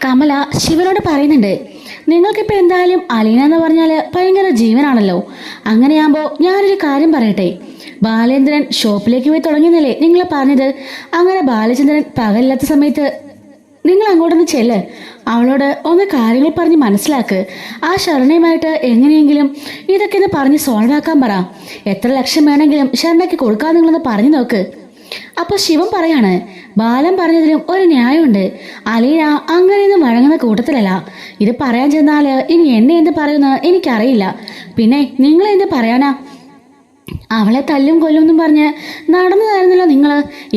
കമല ശിവനോട് പറയുന്നുണ്ട്, നിങ്ങൾക്കിപ്പോൾ എന്തായാലും അലീന എന്ന് പറഞ്ഞാൽ ഭയങ്കര ജീവനാണല്ലോ. അങ്ങനെയാകുമ്പോൾ ഞാനൊരു കാര്യം പറയട്ടെ. ബാലേന്ദ്രൻ ഷോപ്പിലേക്ക് പോയി തുടങ്ങിയെന്നല്ലേ നിങ്ങൾ പറഞ്ഞത്? അങ്ങനെ ബാലചന്ദ്രൻ പകലില്ലാത്ത സമയത്ത് നിങ്ങൾ അങ്ങോട്ടൊന്ന് ചെല്ല്, അവളോട് ഒന്ന് കാര്യങ്ങൾ പറഞ്ഞ് മനസ്സിലാക്ക്. ആ ശരണയുമായിട്ട് എങ്ങനെയെങ്കിലും ഇതൊക്കെ ഒന്ന് പറഞ്ഞ് സോൾവ് ആക്കാൻ പറ. എത്ര ലക്ഷം വേണമെങ്കിലും ശരണയ്ക്ക് കൊടുക്കാൻ നിങ്ങളൊന്ന് പറഞ്ഞു നോക്ക്. അപ്പോൾ ശിവൻ പറയാണ്, ബാലൻ പറഞ്ഞതിലും ഒരു ന്യായമുണ്ട്. അലീന അങ്ങനെയൊന്നും വഴങ്ങുന്ന കൂട്ടത്തിലല്ല. ഇത് പറയാൻ ചെന്നാൽ ഇനി എന്നെ എന്ത് പറയുമെന്ന് എനിക്കറിയില്ല. പിന്നെ നിങ്ങൾ എന്ത് പറയാനാ? അവളെ തല്ലും കൊല്ലും എന്നും പറഞ്ഞ് നടന്നതായിരുന്നല്ലോ നിങ്ങൾ.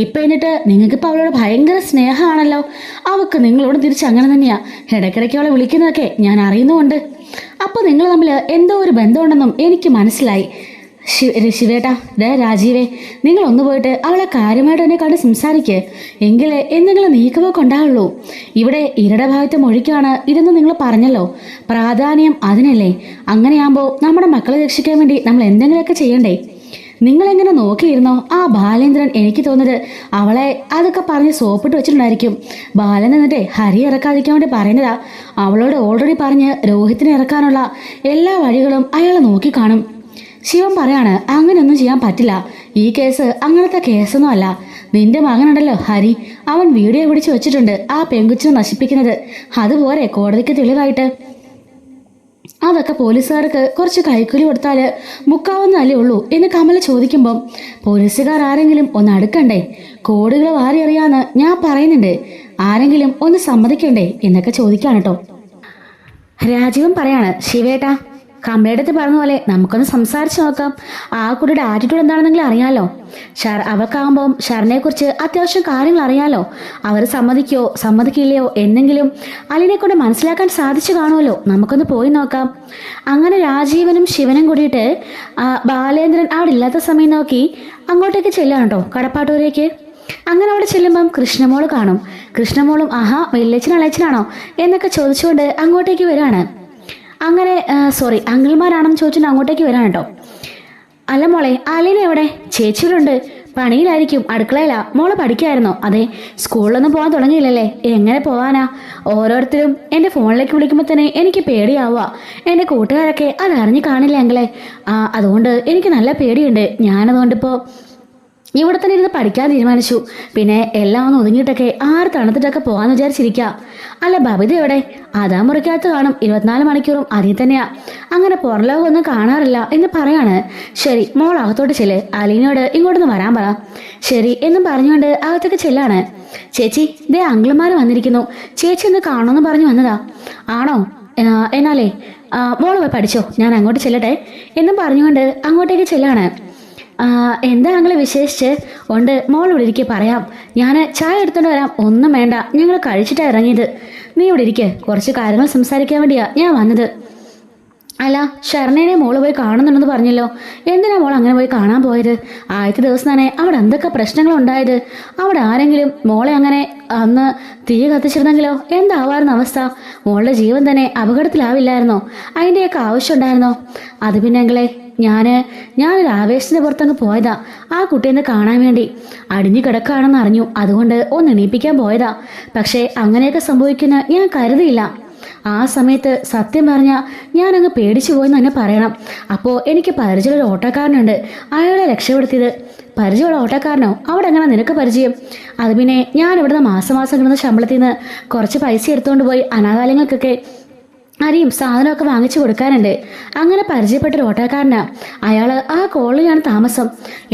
ഇപ്പം എന്നിട്ട് നിങ്ങൾക്കിപ്പോൾ അവളോട് ഭയങ്കര സ്നേഹമാണല്ലോ. അവൾക്ക് നിങ്ങളോട് തിരിച്ച് അങ്ങനെ തന്നെയാ. ഇടയ്ക്കിടയ്ക്ക് അവളെ വിളിക്കുന്നതൊക്കെ ഞാൻ അറിയുന്നുമുണ്ട്. അപ്പോൾ നിങ്ങൾ തമ്മിൽ എന്തോ ഒരു ബന്ധമുണ്ടെന്നും എനിക്ക് മനസ്സിലായി. ശിവേട്ടാ, രാജീവേ, നിങ്ങൾ ഒന്ന് പോയിട്ട് അവളെ കാര്യമായിട്ട് തന്നെ കണ്ട് സംസാരിക്കുക. എങ്കിലേ എന്തെങ്കിലും നീക്കമൊക്കെ ഉണ്ടാവുള്ളൂ. ഇവിടെ ഇരയുടെ ഭാഗത്തെ മൊഴിക്കാണ് ഇതെന്ന് നിങ്ങൾ പറഞ്ഞല്ലോ. പ്രാധാന്യം അതിനല്ലേ. അങ്ങനെയാകുമ്പോൾ നമ്മുടെ മക്കളെ രക്ഷിക്കാൻ വേണ്ടി നമ്മൾ എന്തെങ്കിലുമൊക്കെ ചെയ്യണ്ടേ? നിങ്ങളെങ്ങനെ നോക്കിയിരുന്നോ ആ ബാലേന്ദ്രൻ? എനിക്ക് തോന്നുന്നത് അവളെ അതൊക്കെ പറഞ്ഞ് സോപ്പിട്ട് വെച്ചിട്ടുണ്ടായിരിക്കും. ബാലൻ എന്നിട്ട് ഹരി ഇറക്കാതിരിക്കാൻ വേണ്ടി പറയുന്നതാ. അവളോട് ഓൾറെഡി പറഞ്ഞ് രോഹിത്തിനെ ഇറക്കാനുള്ള എല്ലാ വഴികളും അയാൾ നോക്കിക്കാണും. ശിവൻ പറയാണ്, അങ്ങനെയൊന്നും ചെയ്യാൻ പറ്റില്ല. ഈ കേസ് അങ്ങനത്തെ കേസൊന്നും അല്ല. നിന്റെ മകനുണ്ടല്ലോ ഹരി, അവൻ വീഡിയോ പിടിച്ച് വെച്ചിട്ടുണ്ട് ആ പെങ്കുച്ചിനെ നശിപ്പിക്കുന്നത്. അതുപോലെ കോടതിക്ക് തെളിവായിട്ട്. അതൊക്കെ പോലീസുകാർക്ക് കുറച്ച് കൈക്കൂലി കൊടുത്താൽ മുക്കാവുന്നതല്ലേ ഉള്ളൂ എന്ന് കമല ചോദിക്കുമ്പം, പോലീസുകാർ ആരെങ്കിലും ഒന്ന് അടുക്കണ്ടേ? കോടുകൾ വാരി അറിയാന്ന് ഞാൻ പറയുന്നുണ്ട്. ആരെങ്കിലും ഒന്ന് സമ്മതിക്കണ്ടേ എന്നൊക്കെ ചോദിക്കാണ് കേട്ടോ. രാജീവൻ പറയാണ്, ശിവേട്ടാ, കമലയുടെ അടുത്ത് പറഞ്ഞ പോലെ നമുക്കൊന്ന് സംസാരിച്ച് നോക്കാം. ആ കുട്ടിയുടെ ആറ്റിറ്റ്യൂഡ് എന്താണെന്നെങ്കിലും അറിയാലോ. അവൾക്കാകുമ്പം ഷറിനെക്കുറിച്ച് അത്യാവശ്യം കാര്യങ്ങൾ അറിയാലോ. അവർ സമ്മതിക്കില്ലയോ എന്നെങ്കിലും അലീനെ കൊണ്ട് മനസ്സിലാക്കാൻ സാധിച്ചു കാണുമല്ലോ. നമുക്കൊന്ന് പോയി നോക്കാം. അങ്ങനെ രാജീവനും ശിവനും കൂടിയിട്ട് ബാലേന്ദ്രൻ അവിടെ ഇല്ലാത്ത സമയം നോക്കി അങ്ങോട്ടേക്ക് ചെല്ലാണ് കേട്ടോ, കടപ്പാട്ടൂരേക്ക്. അങ്ങനെ അവിടെ ചെല്ലുമ്പം കൃഷ്ണമോള് കാണും. കൃഷ്ണമോളും ആഹാ വെള്ളച്ചനും അളച്ചനാണോ എന്നൊക്കെ ചോദിച്ചുകൊണ്ട് അങ്ങോട്ടേക്ക് വരാണ്. അങ്ങനെ സോറി അങ്കിൾമാരാണെന്ന് ചോദിച്ചിട്ട് അങ്ങോട്ടേക്ക് വരാൻ കേട്ടോ. അല്ല മോളെ, അലീന എവിടെ? ചേച്ചിയിലുണ്ട്, പണിയിലായിരിക്കും, അടുക്കളയിലാ. മോള് പഠിക്കായിരുന്നോ? അതെ. സ്കൂളിലൊന്നും പോകാൻ തുടങ്ങിയില്ലല്ലേ? എങ്ങനെ പോകാനാ? ഓരോരുത്തരും എൻ്റെ ഫോണിലേക്ക് വിളിക്കുമ്പോൾ തന്നെ എനിക്ക് പേടിയാവുക. എൻ്റെ കൂട്ടുകാരൊക്കെ അതറിഞ്ഞ് കാണില്ല അങ്കിളെ. അതുകൊണ്ട് എനിക്ക് നല്ല പേടിയുണ്ട്. ഞാനതുകൊണ്ടിപ്പോൾ ഇവിടെ തന്നെ ഇരുന്ന് പഠിക്കാൻ തീരുമാനിച്ചു. പിന്നെ എല്ലാം ഒന്ന് ഒതുങ്ങിയിട്ടൊക്കെ തണുത്തിട്ടൊക്കെ പോകാമെന്ന് വിചാരിച്ചിരിക്കുക. അല്ല ബബിത എവിടെ? അതാ മുറിക്കകത്ത് കാണും, 24 മണിക്കൂറും അതിൽ തന്നെയാ. അങ്ങനെ പുറലോകം ഒന്നും കാണാറില്ല എന്ന് പറയാണ്. ശരി, മോൾ അകത്തോട്ട് ചെല്ല്, അലീനയോട് ഇങ്ങോട്ടൊന്ന് വരാൻ പറ. ശരി എന്നും പറഞ്ഞുകൊണ്ട് അകത്തേക്ക് ചെല്ലാണ്. ചേച്ചി, ദേ അങ്കിളുമാർ വന്നിരിക്കുന്നു, ചേച്ചി ഒന്ന് കാണുമെന്ന് പറഞ്ഞു വന്നതാ. ആണോ? എന്നാലേ മോള് പോയി പഠിച്ചോ, ഞാൻ അങ്ങോട്ട് ചെല്ലട്ടെ എന്നും പറഞ്ഞുകൊണ്ട് അങ്ങോട്ടേക്ക് ചെല്ലാണ്. എന്താ അങ്ങളെ വിശേഷിച്ച്? ഉണ്ട്, മോൾ ഇവിടെ ഇരിക്കുക, പറയാം. ഞാൻ ചായ എടുത്തോണ്ട് വരാം. ഒന്നും വേണ്ട, ഞങ്ങൾ കഴിച്ചിട്ടാണ് ഇറങ്ങിയത്. നീ ഇവിടെ ഇരിക്കുക, കുറച്ച് കാര്യങ്ങൾ സംസാരിക്കാൻ വേണ്ടിയാ ഞാൻ വന്നത്. അല്ല, ഷർണേനെ മോള് പോയി കാണുന്നുണ്ടെന്ന് പറഞ്ഞല്ലോ. എന്തിനാ മോൾ അങ്ങനെ പോയി കാണാൻ പോയത്? ആദ്യത്തെ ദിവസം തന്നെ അവിടെ എന്തൊക്കെ പ്രശ്നങ്ങളുണ്ടായത്? അവിടെ ആരെങ്കിലും മോളെ അങ്ങനെ അന്ന് തീ കത്തിച്ചിരുന്നെങ്കിലോ എന്താവായിരുന്നു അവസ്ഥ? മോളുടെ ജീവൻ തന്നെ അപകടത്തിലാവില്ലായിരുന്നോ? അതിൻ്റെയൊക്കെ ആവശ്യം ഉണ്ടായിരുന്നോ? അത് പിന്നെ അങ്ങളെ, ഞാനൊരു ആവേശത്തിന് പുറത്തങ്ങ് പോയതാ. ആ കുട്ടിയെന്ന് കാണാൻ വേണ്ടി. അടിഞ്ഞു കിടക്കുകയാണെന്ന് അറിഞ്ഞു, അതുകൊണ്ട് ഒന്ന് എണീപ്പിക്കാൻ പോയതാ. പക്ഷേ അങ്ങനെയൊക്കെ സംഭവിക്കുന്ന ഞാൻ കരുതിയില്ല. ആ സമയത്ത് സത്യം പറഞ്ഞാൽ ഞാനങ്ങ് പേടിച്ചു പോയെന്ന് തന്നെ പറയണം. അപ്പോൾ എനിക്ക് പരിചയമുള്ള ഓട്ടോക്കാരനുണ്ട്, അയാളെ രക്ഷപ്പെടുത്തിയത്. പരിചയമുള്ള ഓട്ടോക്കാരനോ? അവിടെ എങ്ങനെ നിനക്ക് പരിചയം? അത് പിന്നെ ഞാൻ ഇവിടുന്ന് മാസം കിട്ടുന്ന ശമ്പളത്തിൽ നിന്ന് കുറച്ച് പൈസ എടുത്തുകൊണ്ട് പോയി അനാഥാലയങ്ങൾക്കൊക്കെ അരിയും സാധനമൊക്കെ വാങ്ങിച്ചു കൊടുക്കാനുണ്ട്. അങ്ങനെ പരിചയപ്പെട്ടൊരു ഓട്ടോക്കാരനാ അയാൾ. ആ കോളനിയാണ് താമസം.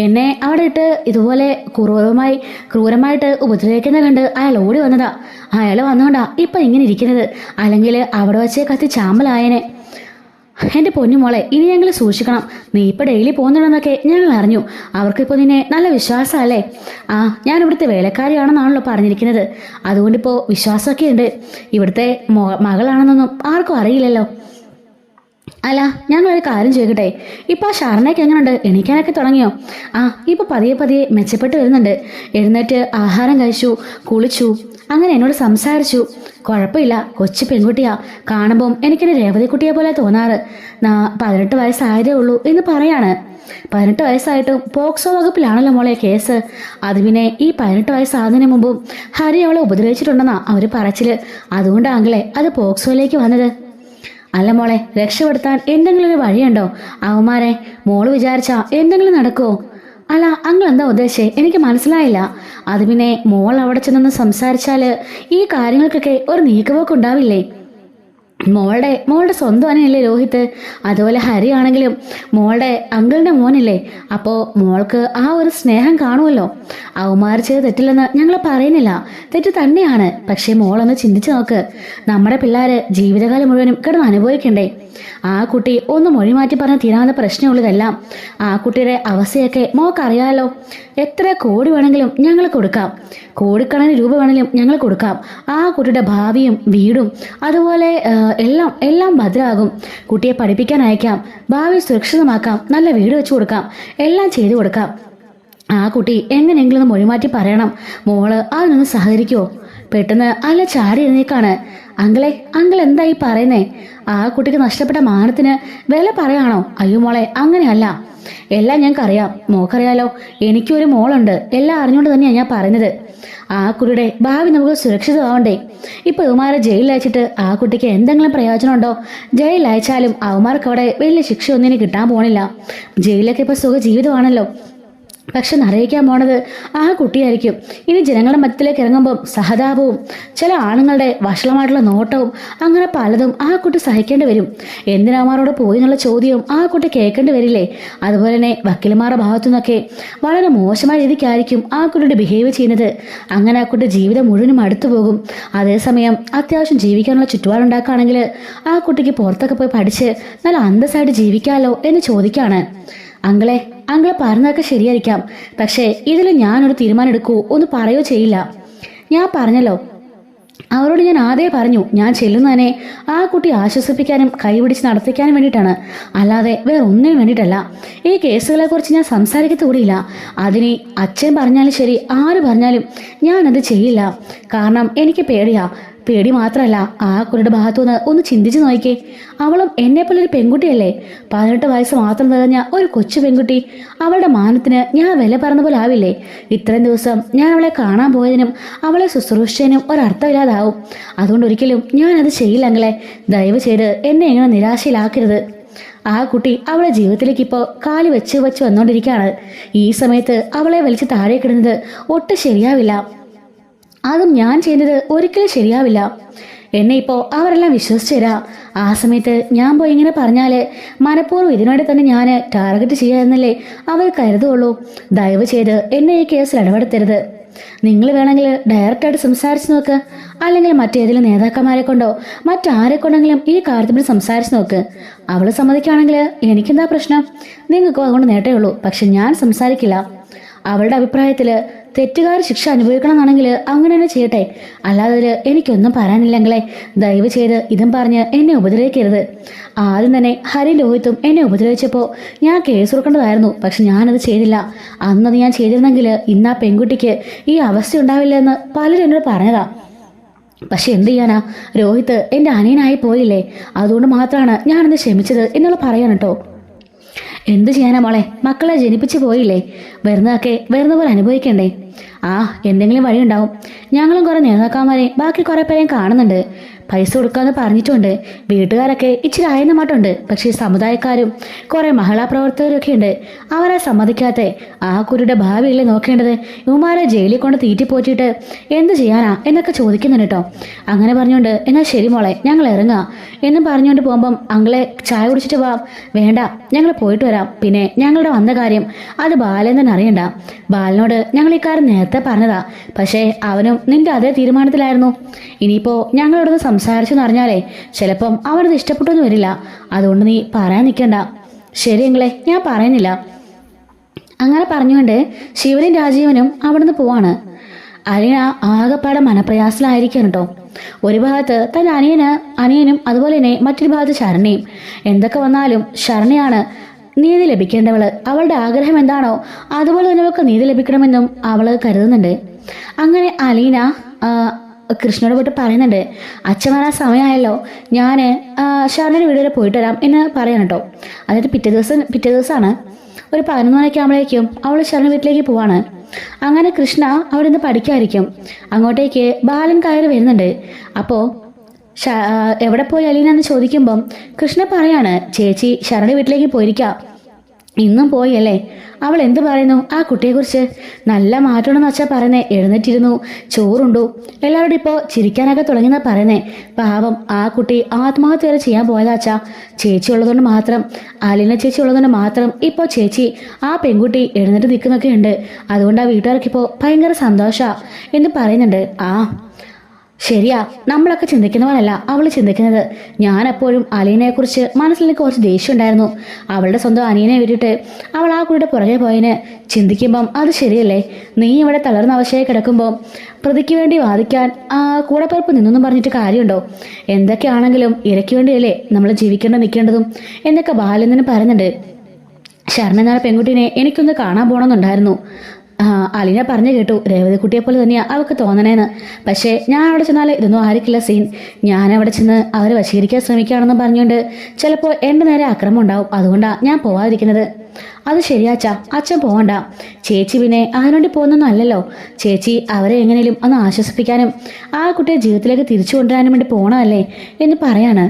എന്നെ അവിടെ ഇട്ട് ഇതുപോലെ ക്രൂരമായിട്ട് ഉപദ്രവിക്കുന്ന കണ്ട് അയാൾ ഓടി വന്നതാ. അയാൾ വന്നുകൊണ്ടാ ഇപ്പം ഇങ്ങനെ ഇരിക്കുന്നത്. അല്ലെങ്കിൽ അവിടെ വെച്ചേ കത്തി ചാമ്പലായനെ. എൻ്റെ പൊന്നുമോളെ, ഇനി ഞങ്ങൾ സൂക്ഷിക്കണം. നീ ഇപ്പോൾ ഡെയിലി പോകുന്നുണ്ടെന്നൊക്കെ ഞങ്ങൾ അറിഞ്ഞു. അവർക്കിപ്പോൾ നിന്നെ നല്ല വിശ്വാസമല്ലേ? ഞാൻ ഇവിടുത്തെ വേലക്കാരിയാണെന്നാണല്ലോ പറഞ്ഞിരിക്കുന്നത്. അതുകൊണ്ടിപ്പോൾ വിശ്വാസമൊക്കെ ഉണ്ട്. ഇവിടുത്തെ മകളാണെന്നൊന്നും ആർക്കും അറിയില്ലല്ലോ. അല്ല, ഞങ്ങളൊരു കാര്യം ചോദിക്കട്ടെ, ഇപ്പം ആ ഷാറിനൊക്കെ എങ്ങനെയുണ്ട്? എണീക്കാനൊക്കെ തുടങ്ങിയോ? ഇപ്പോൾ പതിയെ മെച്ചപ്പെട്ട് വരുന്നുണ്ട്. എഴുന്നേറ്റ് ആഹാരം കഴിച്ചു, കുളിച്ചു. അങ്ങനെ എന്നോട് സംസാരിച്ചു. കുഴപ്പമില്ല, കൊച്ചു പെൺകുട്ടിയാ, കാണുമ്പം എനിക്കൊരു രേവതിക്കുട്ടിയെ പോലെ തോന്നാറ്. 18 വയസ്സായതേ ഉള്ളൂ എന്ന് പറയാണ്. 18 വയസ്സായിട്ടും പോക്സോ വകുപ്പിലാണല്ലോ മോളെ കേസ്. അത് പിന്നെ ഈ 18 വയസ്സാകുന്നതിന് മുമ്പും ഹരി അവളെ ഉപദ്രവിച്ചിട്ടുണ്ടെന്നാ അവര് പറച്ചില്. അതുകൊണ്ടാണല്ലേ അത് പോക്സോയിലേക്ക് വന്നത്. അല്ല മോളെ, രക്ഷപ്പെടുത്താൻ എന്തെങ്കിലും ഒരു വഴിയുണ്ടോ? അവന്മാരെ മോള് വിചാരിച്ചാ എന്തെങ്കിലും നടക്കുമോ? അല്ല, അങ്ങൾ എന്താ ഉദ്ദേശിച്ചേ? എനിക്ക് മനസ്സിലായില്ല. അത് പിന്നെ മോൾ അവിടെ ചെന്നൊന്ന് സംസാരിച്ചാല് ഈ കാര്യങ്ങൾക്കൊക്കെ ഒരു നീക്കുപോക്ക് ഉണ്ടാവില്ലേ? മോളുടെ സ്വന്തം അനയല്ലേ രോഹിത്ത്. അതുപോലെ ഹരി ആണെങ്കിലും മോളുടെ അങ്കിളിന്റെ മോനല്ലേ. അപ്പോൾ മോൾക്ക് ആ ഒരു സ്നേഹം കാണുമല്ലോ. അവന്മാർ ചെയ്ത് തെറ്റില്ലെന്ന് ഞങ്ങൾ പറയുന്നില്ല, തെറ്റ് തന്നെയാണ്. പക്ഷേ മോളൊന്ന് ചിന്തിച്ചു നോക്ക്. നമ്മുടെ പിള്ളേര് ജീവിതകാലം മുഴുവനും കിടന്ന് അനുഭവിക്കണ്ടേ? ആ കുട്ടി ഒന്ന് മൊഴി മാറ്റി പറഞ്ഞ തീരാവുന്ന പ്രശ്നമുള്ളതെല്ലാം. ആ കുട്ടിയുടെ അവസ്ഥയൊക്കെ മോക്കറിയാലോ. എത്ര കോടി വേണമെങ്കിലും ഞങ്ങൾ കൊടുക്കാം, കോടിക്കണക്കിന് രൂപ വേണമെങ്കിലും ഞങ്ങൾ കൊടുക്കാം. ആ കുട്ടിയുടെ ഭാവിയും വീടും അതുപോലെ എല്ലാം ഭദ്രമാകും. കുട്ടിയെ പഠിപ്പിക്കാൻ അയക്കാം, ഭാവി സുരക്ഷിതമാക്കാം, നല്ല വീട് വെച്ചു കൊടുക്കാം, എല്ലാം ചെയ്തു കൊടുക്കാം. ആ കുട്ടി എങ്ങനെയെങ്കിലും ഒന്ന് മൊഴിമാറ്റി പറയണം. മോള് അതിനൊന്ന് സഹകരിക്കുമോ? പെട്ടെന്ന് അല്ല ചാടി എഴുന്നേക്കാണ്. അങ്കിൾ എന്താ ഈ പറയുന്നേ? ആ കുട്ടിക്ക് നഷ്ടപ്പെട്ട മാനത്തിന് വില പറയാണോ? അയ്യോ മോളെ, അങ്ങനെയല്ല. എല്ലാം ഞങ്ങൾക്കറിയാം, മോക്കറിയാലോ. എനിക്കൊരു മോളുണ്ട്. എല്ലാം അറിഞ്ഞുകൊണ്ട് തന്നെയാണ് ഞാൻ പറയുന്നത്. ആ കുട്ടിയുടെ ഭാവി നമുക്ക് സുരക്ഷിതമാവണ്ടേ? ഇപ്പൊ ഇവന്മാരെ ജയിലിൽ അയച്ചിട്ട് ആ കുട്ടിക്ക് എന്തെങ്കിലും പ്രയോജനമുണ്ടോ? ജയിലിൽ അയച്ചാലും അവന്മാർക്ക് അവിടെ വലിയ ശിക്ഷ ഒന്നിനും കിട്ടാൻ പോണില്ല. ജയിലൊക്കെ ഇപ്പൊ സുഖ ജീവിതമാണല്ലോ. പക്ഷെ നിറയിക്കാൻ പോണത് ആ കുട്ടിയായിരിക്കും. ഇനി ജനങ്ങളുടെ മധ്യത്തിലേക്ക് ഇറങ്ങുമ്പം സഹതാപവും ചില ആണുങ്ങളുടെ വഷളമായിട്ടുള്ള നോട്ടവും അങ്ങനെ പലതും ആ കുട്ടി സഹിക്കേണ്ടി വരും. എന്തിനാമാരോട് പോയി എന്നുള്ള ചോദ്യവും ആ കുട്ടി കേൾക്കേണ്ടി വരില്ലേ? അതുപോലെ തന്നെ വക്കീലന്മാരുടെ ഭാഗത്തു നിന്നൊക്കെ വളരെ മോശമായ രീതിക്കായിരിക്കും ആ കുട്ടിയുടെ ബിഹേവ് ചെയ്യുന്നത്. അങ്ങനെ ആ കുട്ടി ജീവിതം മുഴുവനും അടുത്തു പോകും. അതേസമയം അത്യാവശ്യം ജീവിക്കാനുള്ള ചുറ്റുപാടുണ്ടാക്കുകയാണെങ്കിൽ ആ കുട്ടിക്ക് പുറത്തൊക്കെ പോയി പഠിച്ച് നല്ല അന്തസ്സായിട്ട് ജീവിക്കാമല്ലോ എന്ന് ചോദിക്കുകയാണ്. അങ്കിളെ പറഞ്ഞതൊക്കെ ശരിയായിരിക്കാം, പക്ഷേ ഇതിൽ ഞാനൊരു തീരുമാനം എടുക്കൂ ഒന്ന് പറയുകയോ ചെയ്യില്ല. ഞാൻ പറഞ്ഞല്ലോ, അവരോട് ഞാൻ ആദ്യമേ പറഞ്ഞു, ഞാൻ ചെല്ലുന്നതന്നെ ആ കുട്ടി ആശ്വസിപ്പിക്കാനും കൈപിടിച്ച് നടത്തിക്കാനും വേണ്ടിയിട്ടാണ്, അല്ലാതെ വേറെ ഒന്നിനും വേണ്ടിയിട്ടല്ല. ഈ കേസുകളെ കുറിച്ച് ഞാൻ സംസാരിക്കത്തുകൂടിയില്ല. അതിന് അച്ഛൻ പറഞ്ഞാലും ശരി, ആര് പറഞ്ഞാലും ഞാനത് ചെയ്യില്ല. കാരണം എനിക്ക് പേടിയാ. പേടി മാത്രമല്ല, ആ കുട്ടിയുടെ ഭാഗത്തുനിന്ന് ഒന്ന് ചിന്തിച്ചു നോക്കിക്കേ. അവളും എന്നെപ്പോലെ ഒരു പെൺകുട്ടിയല്ലേ. 18 വയസ്സ് മാത്രം തികഞ്ഞ ഒരു കൊച്ചു പെൺകുട്ടി. അവളുടെ മാനത്തിന് ഞാൻ വില പറഞ്ഞ പോലെ ആവില്ലേ? ഇത്രയും ദിവസം ഞാൻ അവളെ കാണാൻ പോയതിനും അവളെ ശുശ്രൂഷിച്ചതിനും ഒരർത്ഥമില്ലാതാവും. അതുകൊണ്ട് ഒരിക്കലും ഞാനത് ചെയ്യില്ലെങ്കിലേ. ദയവ് ചെയ്ത് എന്നെ ഇങ്ങനെ നിരാശയിലാക്കരുത്. ആ കുട്ടി അവളുടെ ജീവിതത്തിലേക്ക് ഇപ്പോൾ കാല് വെച്ച് വന്നുകൊണ്ടിരിക്കുകയാണ്. ഈ സമയത്ത് അവളെ വലിച്ച് താഴേക്കിടുന്നത് ഒട്ടും ശരിയാവില്ല. അതും ഞാൻ ചെയ്യുന്നത് ഒരിക്കലും ശരിയാവില്ല. എന്നെ ഇപ്പോൾ അവരെല്ലാം വിശ്വസിച്ചു തരാം. ആ സമയത്ത് ഞാൻ പോയി ഇങ്ങനെ പറഞ്ഞാൽ മനഃപൂർവ്വം ഇതിനോടെ തന്നെ ഞാൻ ടാർഗറ്റ് ചെയ്യാമെന്നല്ലേ അവർ കരുതുള്ളൂ. ദയവ് ചെയ്ത് എന്നെ ഈ കേസിൽ ഇടപെടുത്തരുത്. നിങ്ങൾ വേണമെങ്കിൽ ഡയറക്റ്റായിട്ട് സംസാരിച്ച് നോക്ക്, അല്ലെങ്കിൽ മറ്റേതെങ്കിലും നേതാക്കന്മാരെ കൊണ്ടോ മറ്റാരെ കൊണ്ടെങ്കിലും ഈ കാര്യത്തിൽ സംസാരിച്ച് നോക്ക്. അവൾ സമ്മതിക്കുകയാണെങ്കിൽ എനിക്കെന്താ പ്രശ്നം? നിങ്ങൾക്കോ അതുകൊണ്ട് നേട്ടേ ഉള്ളൂ. പക്ഷെ ഞാൻ സംസാരിക്കില്ല. അവളുടെ അഭിപ്രായത്തിൽ തെറ്റുകാർ ശിക്ഷ അനുഭവിക്കണം എന്നാണെങ്കിൽ അങ്ങനെ തന്നെ ചെയ്യട്ടെ. അല്ലാതെ എനിക്കൊന്നും പറയാനില്ലെങ്കിലേ ദയവ് ചെയ്ത് ഇതും പറഞ്ഞ് എന്നെ ഉപദ്രവിക്കരുത്. ആദ്യം തന്നെ ഹരി രോഹിത്തും എന്നെ ഉപദ്രവിച്ചപ്പോൾ ഞാൻ കേസ് കൊടുക്കേണ്ടതായിരുന്നു. പക്ഷെ ഞാനത് ചെയ്തില്ല. അന്നത് ഞാൻ ചെയ്തിരുന്നെങ്കിൽ ഇന്ന് ആ പെൺകുട്ടിക്ക് ഈ അവസ്ഥ ഉണ്ടാവില്ല എന്ന് പലരും എന്നോട് പറഞ്ഞതാ. പക്ഷെ എന്ത് ചെയ്യാനാ, രോഹിത്ത് എൻ്റെ അനിയനായി പോയില്ലേ. അതുകൊണ്ട് മാത്രമാണ് ഞാനത് ക്ഷമിച്ചത് എന്നുള്ള പറയാൻ കേട്ടോ. എന്ത് ചെയ്യാനാ മോളെ, മക്കളെ ജനിപ്പിച്ചു പോയില്ലേ. വരുന്ന പോലെ അനുഭവിക്കണ്ടേ? എന്തെങ്കിലും വഴിയുണ്ടാവും. ഞങ്ങളും കുറെ നേതാക്കന്മാരെയും ബാക്കി കുറെ പേരെയും കാണുന്നുണ്ട്. പൈസ കൊടുക്കാമെന്ന് പറഞ്ഞിട്ടുണ്ട്. വീട്ടുകാരൊക്കെ ഇച്ചിരി ആയെന്ന മാട്ടുണ്ട്. പക്ഷേ സമുദായക്കാരും കുറെ മഹിളാ പ്രവർത്തകരൊക്കെ ഉണ്ട്. അവരെ സമ്മതിക്കാത്ത ആ കുട്ടിയുടെ ഭാവിയല്ലേ നോക്കേണ്ടത്. ഇവന്മാരെ ജയിലിൽ കൊണ്ട് തീറ്റിപ്പോറ്റിയിട്ട് എന്ത് ചെയ്യാനാ എന്നൊക്കെ ചോദിക്കുന്നുണ്ട് കേട്ടോ. അങ്ങനെ പറഞ്ഞുകൊണ്ട് എന്നാൽ ശരി മോളെ, ഞങ്ങൾ ഇറങ്ങാം എന്നും പറഞ്ഞുകൊണ്ട് പോകുമ്പം അങ്ങളെ ചായ കുടിച്ചിട്ട് പോവാം. വേണ്ട, ഞങ്ങൾ പോയിട്ട് വരാം. പിന്നെ ഞങ്ങളുടെ വന്ന കാര്യം അത് ബാലൻ അറിയണ്ട. ബാലനോട് ഞങ്ങൾ ഈ കാര്യം നേരത്തെ പറഞ്ഞതാ. പക്ഷേ അവനും നിന്റെ അതേ തീരുമാനത്തിലായിരുന്നു. ഇനിയിപ്പോൾ ഞങ്ങളോടൊന്ന് സംസാരിച്ചെന്ന് അറിഞ്ഞാലേ ചിലപ്പം അവനത് ഇഷ്ടപ്പെട്ടൊന്നും വരില്ല. അതുകൊണ്ട് നീ പറയാൻ നിൽക്കണ്ട. ശരിയെങ്കിലേ, ഞാൻ പറയുന്നില്ല. അങ്ങനെ പറഞ്ഞുകൊണ്ട് ശിവനും രാജീവനും അവിടുന്ന് പോവാണ്. അലീന ആകെപ്പാടെ മനപ്രയാസത്തിലായിരിക്കും കേട്ടോ. ഒരു ഭാഗത്ത് തൻ്റെ അനിയനും അതുപോലെ തന്നെ മറ്റൊരു ഭാഗത്ത് ശരണ്യയും. എന്തൊക്കെ വന്നാലും ശരണ്യാണ് നീതി ലഭിക്കേണ്ടവള്. അവളുടെ ആഗ്രഹം എന്താണോ അതുപോലെ തന്നെ അവൾക്ക് നീതി ലഭിക്കണമെന്നും അവൾ കരുതുന്നുണ്ട്. അങ്ങനെ അലീന കൃഷ്ണനോട് പോയിട്ട് പറയുന്നുണ്ട്, അച്ഛൻ വരാൻ സമയമായല്ലോ, ഞാൻ ഷാറിൻ്റെ വീട് വരെ പോയിട്ട് വരാം എന്ന് പറയാൻ കേട്ടോ. അതായത് പിറ്റേ ദിവസമാണ് ഒരു 11 മണിയൊക്കെ ആകുമ്പോഴേക്കും അവൾ ഷാറിൻ്റെ വീട്ടിലേക്ക് പോവാണ്. അങ്ങനെ കൃഷ്ണ അവിടെ നിന്ന് പഠിക്കാതിരിക്കും. അങ്ങോട്ടേക്ക് ബാലൻ കയറി വരുന്നുണ്ട്. അപ്പോൾ എവിടെ പോയി അലീന എന്ന് ചോദിക്കുമ്പം കൃഷ്ണ പറയാണ്, ചേച്ചി ശരണ വീട്ടിലേക്ക് പോയിരിക്കാം. ഇന്നും പോയി അല്ലേ? അവൾ എന്ത് പറയുന്നു ആ കുട്ടിയെക്കുറിച്ച്? നല്ല മാറ്റണമെന്ന് അച്ഛാ പറയുന്നേ. എഴുന്നേറ്റിരുന്നു, ചോറുണ്ടു, എല്ലാവരും ഇപ്പോൾ ചിരിക്കാനൊക്കെ തുടങ്ങിയെന്നാ പറയുന്നേ. പാവം ആ കുട്ടി ആത്മഹത്യ വരെ ചെയ്യാൻ പോയതാ അച്ഛാ. ചേച്ചി ഉള്ളതുകൊണ്ട് മാത്രം, അലീന ചേച്ചി ഉള്ളതുകൊണ്ട് മാത്രം ഇപ്പോൾ ചേച്ചി ആ പെൺകുട്ടി എഴുന്നേറ്റ് നിൽക്കുന്നൊക്കെ ഉണ്ട്. അതുകൊണ്ട് ആ വീട്ടുകാർക്കിപ്പോൾ ഭയങ്കര സന്തോഷമാണ് എന്ന് പറയുന്നുണ്ട്. ആ ശരിയാ, നമ്മളൊക്കെ ചിന്തിക്കുന്നവരല്ല അവൾ ചിന്തിക്കുന്നത്. ഞാനെപ്പോഴും അലീനയെക്കുറിച്ച് മനസ്സിലേക്ക് കുറച്ച് ദേഷ്യം ഉണ്ടായിരുന്നു. അവളുടെ സ്വന്തം അനിയനെ വിട്ടിട്ട് അവൾ ആ കുട്ടിയുടെ പുറകെ പോയതിന് ചിന്തിക്കുമ്പം അത് ശരിയല്ലേ? നീ ഇവിടെ തളർന്ന അവശയായി കിടക്കുമ്പോൾ പ്രതിക്ക് വേണ്ടി വാദിക്കാൻ കൂടപ്പിറപ്പ് നിന്നൊന്നും പറഞ്ഞിട്ട് കാര്യമുണ്ടോ? എന്തൊക്കെയാണെങ്കിലും ഇരയ്ക്ക് വേണ്ടിയല്ലേ നമ്മൾ നിൽക്കേണ്ടതും എന്നൊക്കെ ബാലന് പറയുന്നുണ്ട്. ശരണ എന്ന പെൺകുട്ടീനെ എനിക്കൊന്ന് കാണാൻ പോകണമെന്നുണ്ടായിരുന്നു. അലീന പറഞ്ഞു കേട്ടു, രേവതി കുട്ടിയെ പോലെ തന്നെയാ അവൾക്ക് തോന്നണേന്ന്. പക്ഷേ ഞാൻ അവിടെ ചെന്നാൽ ഇതൊന്നും ആയിരിക്കില്ല സീൻ. ഞാൻ അവിടെ ചെന്ന് അവരെ വശീകരിക്കാൻ ശ്രമിക്കുകയാണെന്ന് പറഞ്ഞുകൊണ്ട് ചിലപ്പോൾ എൻ്റെ നേരെ അക്രമം ഉണ്ടാവും. അതുകൊണ്ടാണ് ഞാൻ പോവാതിരിക്കുന്നത്. അത് ശരിയാച്ചാ, അച്ഛൻ പോകണ്ട. ചേച്ചി പിന്നെ അതിനുവേണ്ടി പോകുന്നൊന്നും അല്ലല്ലോ. ചേച്ചി അവരെ എങ്ങനെയും ഒന്ന് ആശ്വസിപ്പിക്കാനും ആ കുട്ടിയെ ജീവിതത്തിലേക്ക് തിരിച്ചു കൊണ്ടുവരാനും വേണ്ടി പോകണമല്ലേ എന്ന് പറയാണ്.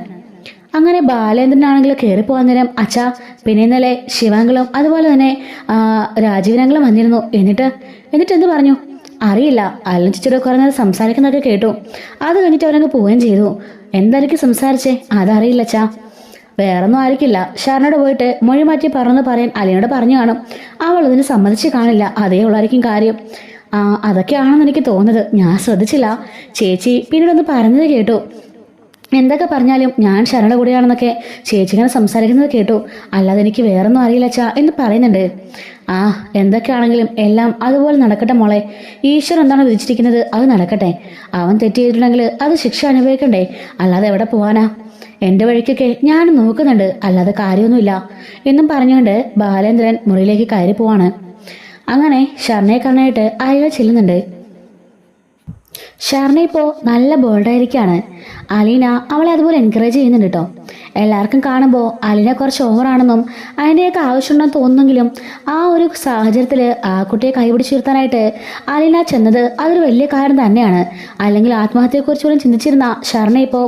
അങ്ങനെ ബാലേന്ദ്രനാണെങ്കിൽ കയറിപ്പോകാൻ നേരം അച്ഛാ പിന്നെ ഇന്നലെ ശിവാങ്കളും അതുപോലെ തന്നെ രാജീവനങ്ങളും വന്നിരുന്നു. എന്നിട്ട് എന്ത് പറഞ്ഞു അറിയില്ല. അല്ല ചിച്ചോടെ കുറേ നേരം സംസാരിക്കുന്നതൊക്കെ കേട്ടു. അത് കഴിഞ്ഞിട്ട് അവരങ്ങ് പോവുകയും ചെയ്തു. എന്തായിരിക്കും സംസാരിച്ചേ? അതറിയില്ല അച്ഛാ. വേറൊന്നും ആയിരിക്കില്ല. ഷാറിനോട് പോയിട്ട് മൊഴി മാറ്റി പറഞ്ഞെന്ന് പറയാൻ അലീനോട് പറഞ്ഞു കാണും. അവൾ അതിന് സമ്മതിച്ച് കാണില്ല. അതേ ഉള്ളായിരിക്കും കാര്യം. അതൊക്കെയാണെന്ന് എനിക്ക് തോന്നുന്നത്. ഞാൻ ശ്രദ്ധിച്ചില്ല. ചേച്ചി പിന്നീട് ഒന്ന് പറഞ്ഞത് കേട്ടു. എന്തൊക്കെ പറഞ്ഞാലും ഞാൻ ശരണ കൂടെയാണെന്നൊക്കെ ചേച്ചി ഇങ്ങനെ സംസാരിക്കുന്നത് കേട്ടു. അല്ലാതെ എനിക്ക് വേറൊന്നും അറിയില്ല അച്ഛാ എന്ന് പറയുന്നുണ്ട്. എന്തൊക്കെയാണെങ്കിലും എല്ലാം അതുപോലെ നടക്കട്ടെ മോളെ. ഈശ്വരൻ എന്താണ് വിധിച്ചിരിക്കുന്നത് അത് നടക്കട്ടെ. അവൻ തെറ്റ് ചെയ്തിട്ടുണ്ടെങ്കിൽ അത് ശിക്ഷ അനുഭവിക്കണ്ടേ? അല്ലാതെ എവിടെ പോവാനാ? എൻ്റെ വഴിക്കൊക്കെ ഞാൻ നോക്കുന്നുണ്ട്, അല്ലാതെ കാര്യമൊന്നുമില്ല എന്നും പറഞ്ഞുകൊണ്ട് ബാലേന്ദ്രൻ മുറിയിലേക്ക് കയറി പോവാണ്. അങ്ങനെ ഷർണയെ കാണാനായിട്ട് അയാൾ ചെല്ലുന്നുണ്ട്. ഷർണ ഇപ്പോൾ നല്ല ബോൾഡായിരിക്കുകയാണ്. അലീന അവളെ അതുപോലെ എൻകറേജ് ചെയ്യുന്നുണ്ട് കേട്ടോ. എല്ലാവർക്കും കാണുമ്പോൾ അലീന കുറച്ച് ഓവറാണെന്നും അതിൻ്റെയൊക്കെ ആവശ്യമുണ്ടെന്ന് തോന്നുന്നെങ്കിലും ആ ഒരു സാഹചര്യത്തിൽ ആ കുട്ടിയെ കൈപിടിച്ചുയർത്താനായിട്ട് അലീന ചെന്നത് അതൊരു വലിയ കാര്യം തന്നെയാണ്. അല്ലെങ്കിൽ ആത്മഹത്യയെക്കുറിച്ച് പോലും ചിന്തിച്ചിരുന്ന ഷർണ ഇപ്പോൾ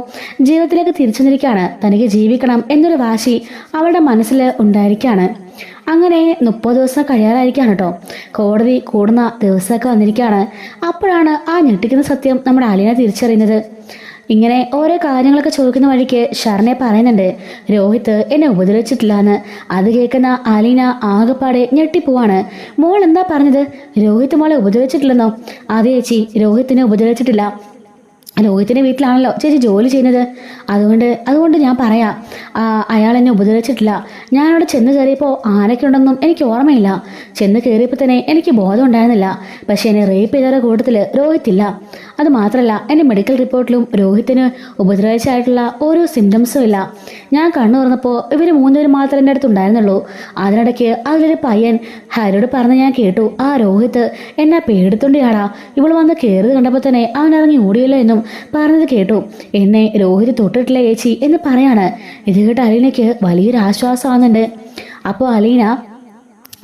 ജീവിതത്തിലേക്ക് തിരിച്ചു നിൽക്കുകയാണ്. തനിക്ക് ജീവിക്കണം എന്നൊരു വാശി അവളുടെ മനസ്സിൽ ഉണ്ടായിരിക്കുകയാണ്. അങ്ങനെ 30 ദിവസം കഴിയാറായിരിക്കാണ് കേട്ടോ. കോടതി കൂടുന്ന ദിവസമൊക്കെ വന്നിരിക്കുകയാണ്. അപ്പോഴാണ് ആ ഞെട്ടിക്കുന്ന സത്യം നമ്മുടെ അലീന തിരിച്ചറിയുന്നത്. ഇങ്ങനെ ഓരോ കാര്യങ്ങളൊക്കെ ചോദിക്കുന്ന വഴിക്ക് ഷർണയെ പറയുന്നുണ്ട്, രോഹിത് എന്നെ ഉപദ്രവിച്ചിട്ടില്ല എന്ന്. അത് കേൾക്കുന്ന അലീന ആകെപ്പാടെ ഞെട്ടിപ്പോവാണ്. മോൾ എന്താ പറഞ്ഞത്? രോഹിത് മോളെ ഉപദ്രവിച്ചിട്ടില്ലെന്നോ? അതെ ചേച്ചി, രോഹിത്തിനെ ഉപദ്രവിച്ചിട്ടില്ല. രോഹിത്തിൻ്റെ വീട്ടിലാണല്ലോ ചേച്ചി ജോലി ചെയ്യുന്നത്. അതുകൊണ്ട് ഞാൻ പറയാം, അയാൾ എന്നെ ഉപദ്രവിച്ചിട്ടില്ല. ഞാനവിടെ ചെന്ന് കയറിയപ്പോൾ ആരൊക്കെ ഉണ്ടെന്നും എനിക്ക് ഓർമ്മയില്ല. ചെന്ന് കയറിയപ്പോൾ തന്നെ എനിക്ക് ബോധം ഉണ്ടായിരുന്നില്ല. പക്ഷേ എന്നെ റേപ്പ് ചെയ്തവരുടെ കൂട്ടത്തിൽ രോഹിത്തില്ല. അത് മാത്രമല്ല, എൻ്റെ മെഡിക്കൽ റിപ്പോർട്ടിലും രോഹിത്തിന് ഉപദ്രവിച്ചായിട്ടുള്ള ഒരു സിംറ്റംസും ഇല്ല. ഞാൻ കണ്ണു തുറന്നപ്പോൾ ഇവർ 3 പേര് മാത്രമേ എൻ്റെ അടുത്ത് ഉണ്ടായിരുന്നുള്ളൂ. അതിനിടയ്ക്ക് അതിലൊരു പയ്യൻ ഹരിയോട് പറഞ്ഞ് ഞാൻ കേട്ടു, ആ രോഹിത് എന്നെ പേടിത്തൊണ്ടിയാടാ, ഇവൾ വന്ന് കയറിയത് കണ്ടപ്പോൾ തന്നെ അവൻ ഇറങ്ങി ഓടിയല്ലോ എന്നും പറഞ്ഞത് കേട്ടു. എന്നെ രോഹിത് തൊട്ടിട്ടില്ല ചേച്ചി എന്ന് പറയാണ്. ഇത് കേട്ട് അലീനയ്ക്ക് വലിയൊരു ആശ്വാസമാകുന്നുണ്ട്. അപ്പോൾ അലീന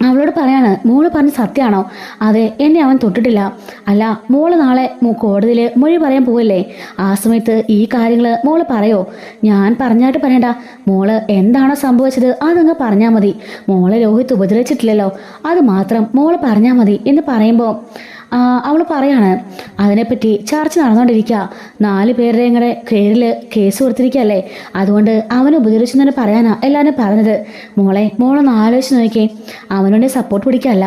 അവളോട് പറയാണ്, മോള് പറഞ്ഞ സത്യമാണോ? അതെ, എന്നെ അവൻ തൊട്ടിട്ടില്ല. അല്ല, മോള് നാളെ കോടതിയിൽ മൊഴി പറയാൻ പോവല്ലേ? ആ സമയത്ത് ഈ കാര്യങ്ങൾ മോള് പറയോ? ഞാൻ പറഞ്ഞായിട്ട് പറയണ്ട. മോള് എന്താണോ സംഭവിച്ചത് അതങ്ങ് പറഞ്ഞാൽ മതി. മോളെ രോഹിത് ഉപദ്രവിച്ചിട്ടില്ലല്ലോ, അത് മാത്രം മോള് പറഞ്ഞാൽ മതി എന്ന് പറയുമ്പോൾ അവൾ പറയാണ്, അതിനെപ്പറ്റി ചർച്ച നടന്നുകൊണ്ടിരിക്കുക. 4 പേരുടെ ഇങ്ങനെ പേരിൽ കേസ് കൊടുത്തിരിക്കുകയല്ലേ, അതുകൊണ്ട് അവനെ ഉപദ്രവിച്ചെന്ന് തന്നെ പറയാനാ എല്ലാവരും പറഞ്ഞത്. മോളൊന്ന് ആലോചിച്ച് നോക്കിയേ. അവനോട് സപ്പോർട്ട് പിടിക്കല്ല.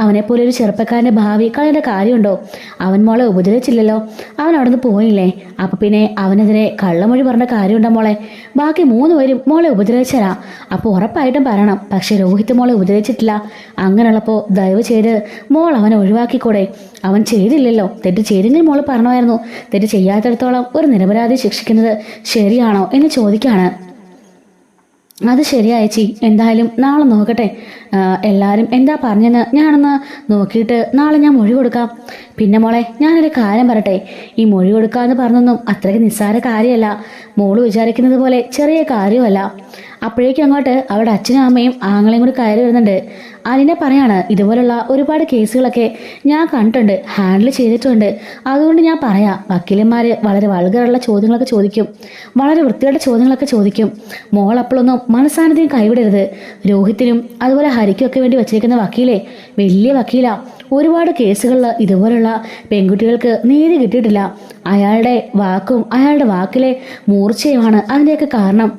അവനെപ്പോലെ ഒരു ചെറുപ്പക്കാരൻ്റെ ഭാവി കളയേണ്ട കാര്യമുണ്ടോ? അവൻ മോളെ ഉപദ്രവിച്ചില്ലല്ലോ, അവൻ അവിടെ നിന്ന് പോയില്ലേ. അപ്പം പിന്നെ അവനെതിരെ കള്ളമൊഴി പറഞ്ഞ കാര്യമുണ്ടോ മോളെ? ബാക്കി 3 പേരും മോളെ ഉപദ്രവിച്ചരാ. അപ്പോൾ ഉറപ്പായിട്ടും പറയണം, പക്ഷെ രോഹിത് മോളെ ഉപദ്രവിച്ചിട്ടില്ല. അങ്ങനെയുള്ളപ്പോൾ ദയവ് ചെയ്ത് മോൾ അവനെ ഒഴിവാക്കിക്കൂടെ? അവൻ ചെയ്തില്ലല്ലോ. തെറ്റ് ചെയ്തെങ്കിൽ മോള് പറഞ്ഞായിരുന്നു. തെറ്റ് ചെയ്യാത്തിടത്തോളം ഒരു നിരപരാധി ശിക്ഷിക്കുന്നത് ശരിയാണോ എന്ന് ചോദിക്കുകയാണ്. അത് ശരിയാ ചേച്ചി, എന്തായാലും നാളെ നോക്കട്ടെ. എല്ലാവരും എന്താ പറഞ്ഞെന്ന് ഞാനൊന്ന് നോക്കിയിട്ട് നാളെ ഞാൻ മൊഴി കൊടുക്കാം. പിന്നെ മോളെ, ഞാനൊരു കാര്യം പറയട്ടെ. ഈ മൊഴി കൊടുക്കാന്ന് പറഞ്ഞൊന്നും അത്രയ്ക്ക് നിസ്സാര കാര്യമല്ല. മോള് വിചാരിക്കുന്നത് പോലെ ചെറിയ കാര്യമല്ല. അപ്പോഴേക്കും അങ്ങോട്ട് അവിടെ അച്ഛനും അമ്മയും ആങ്ങളെയും കൂടി കയറി വരുന്നുണ്ട്. അലിനെ പറയാണ്, ഇതുപോലുള്ള ഒരുപാട് കേസുകളൊക്കെ ഞാൻ കണ്ടിട്ടുണ്ട്, ഹാൻഡിൽ ചെയ്തിട്ടുണ്ട്. അതുകൊണ്ട് ഞാൻ പറയാം, വക്കീലന്മാർ വളരെ വൾഗറുള്ള ചോദ്യങ്ങളൊക്കെ ചോദിക്കും, വളരെ വൃത്തിയുടെ ചോദ്യങ്ങളൊക്കെ ചോദിക്കും. മോൾ അപ്പോഴൊന്നും മനസ്സാന്നിധ്യം കൈവിടരുത്. രോഹിത്തിനും അതുപോലെ ഹരിക്കും ഒക്കെ വേണ്ടി വച്ചിരിക്കുന്ന വക്കീലെ വലിയ വക്കീലാ. ഒരുപാട് കേസുകളിൽ ഇതുപോലുള്ള പെൺകുട്ടികൾക്ക് നീതി കിട്ടിയിട്ടില്ല. അയാളുടെ വാക്കും അയാളുടെ വാക്കിലെ മൂർച്ചയുമാണ് അതിൻ്റെയൊക്കെ കാരണം.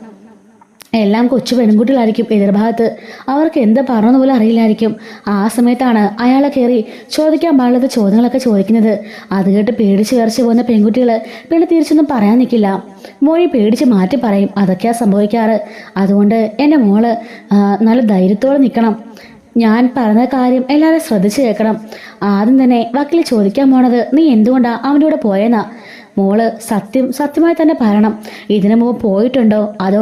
എല്ലാം കൊച്ചു പെൺകുട്ടികളായിരിക്കും എതിർഭാഗത്ത്. അവർക്ക് എന്ത് പറഞ്ഞെന്ന് പോലും അറിയില്ലായിരിക്കും. ആ സമയത്താണ് അയാളെ കയറി ചോദിക്കാൻ പാടുള്ള ചോദ്യങ്ങളൊക്കെ ചോദിക്കുന്നത്. അത് കേട്ട് പേടിച്ച് വിറച്ച് പോകുന്ന പെൺകുട്ടികൾ പിന്നെ തിരിച്ചൊന്നും പറയാൻ നിൽക്കില്ല. മൊഴി പേടിച്ച് മാറ്റി പറയും. അതൊക്കെയാ സംഭവിക്കാറ്. അതുകൊണ്ട് എൻ്റെ മോള് നല്ല ധൈര്യത്തോടെ നിൽക്കണം. ഞാൻ പറഞ്ഞ കാര്യം എല്ലാവരും ശ്രദ്ധിച്ചു കേൾക്കണം. ആദ്യം തന്നെ വക്കീൽ ചോദിക്കാൻ പോണത്, നീ എന്തുകൊണ്ടാ അവൻ്റെ കൂടെ പോയെന്നാ. മോള് സത്യമായി തന്നെ പറയണം. ഇതിനു മുമ്പ് പോയിട്ടുണ്ടോ, അതോ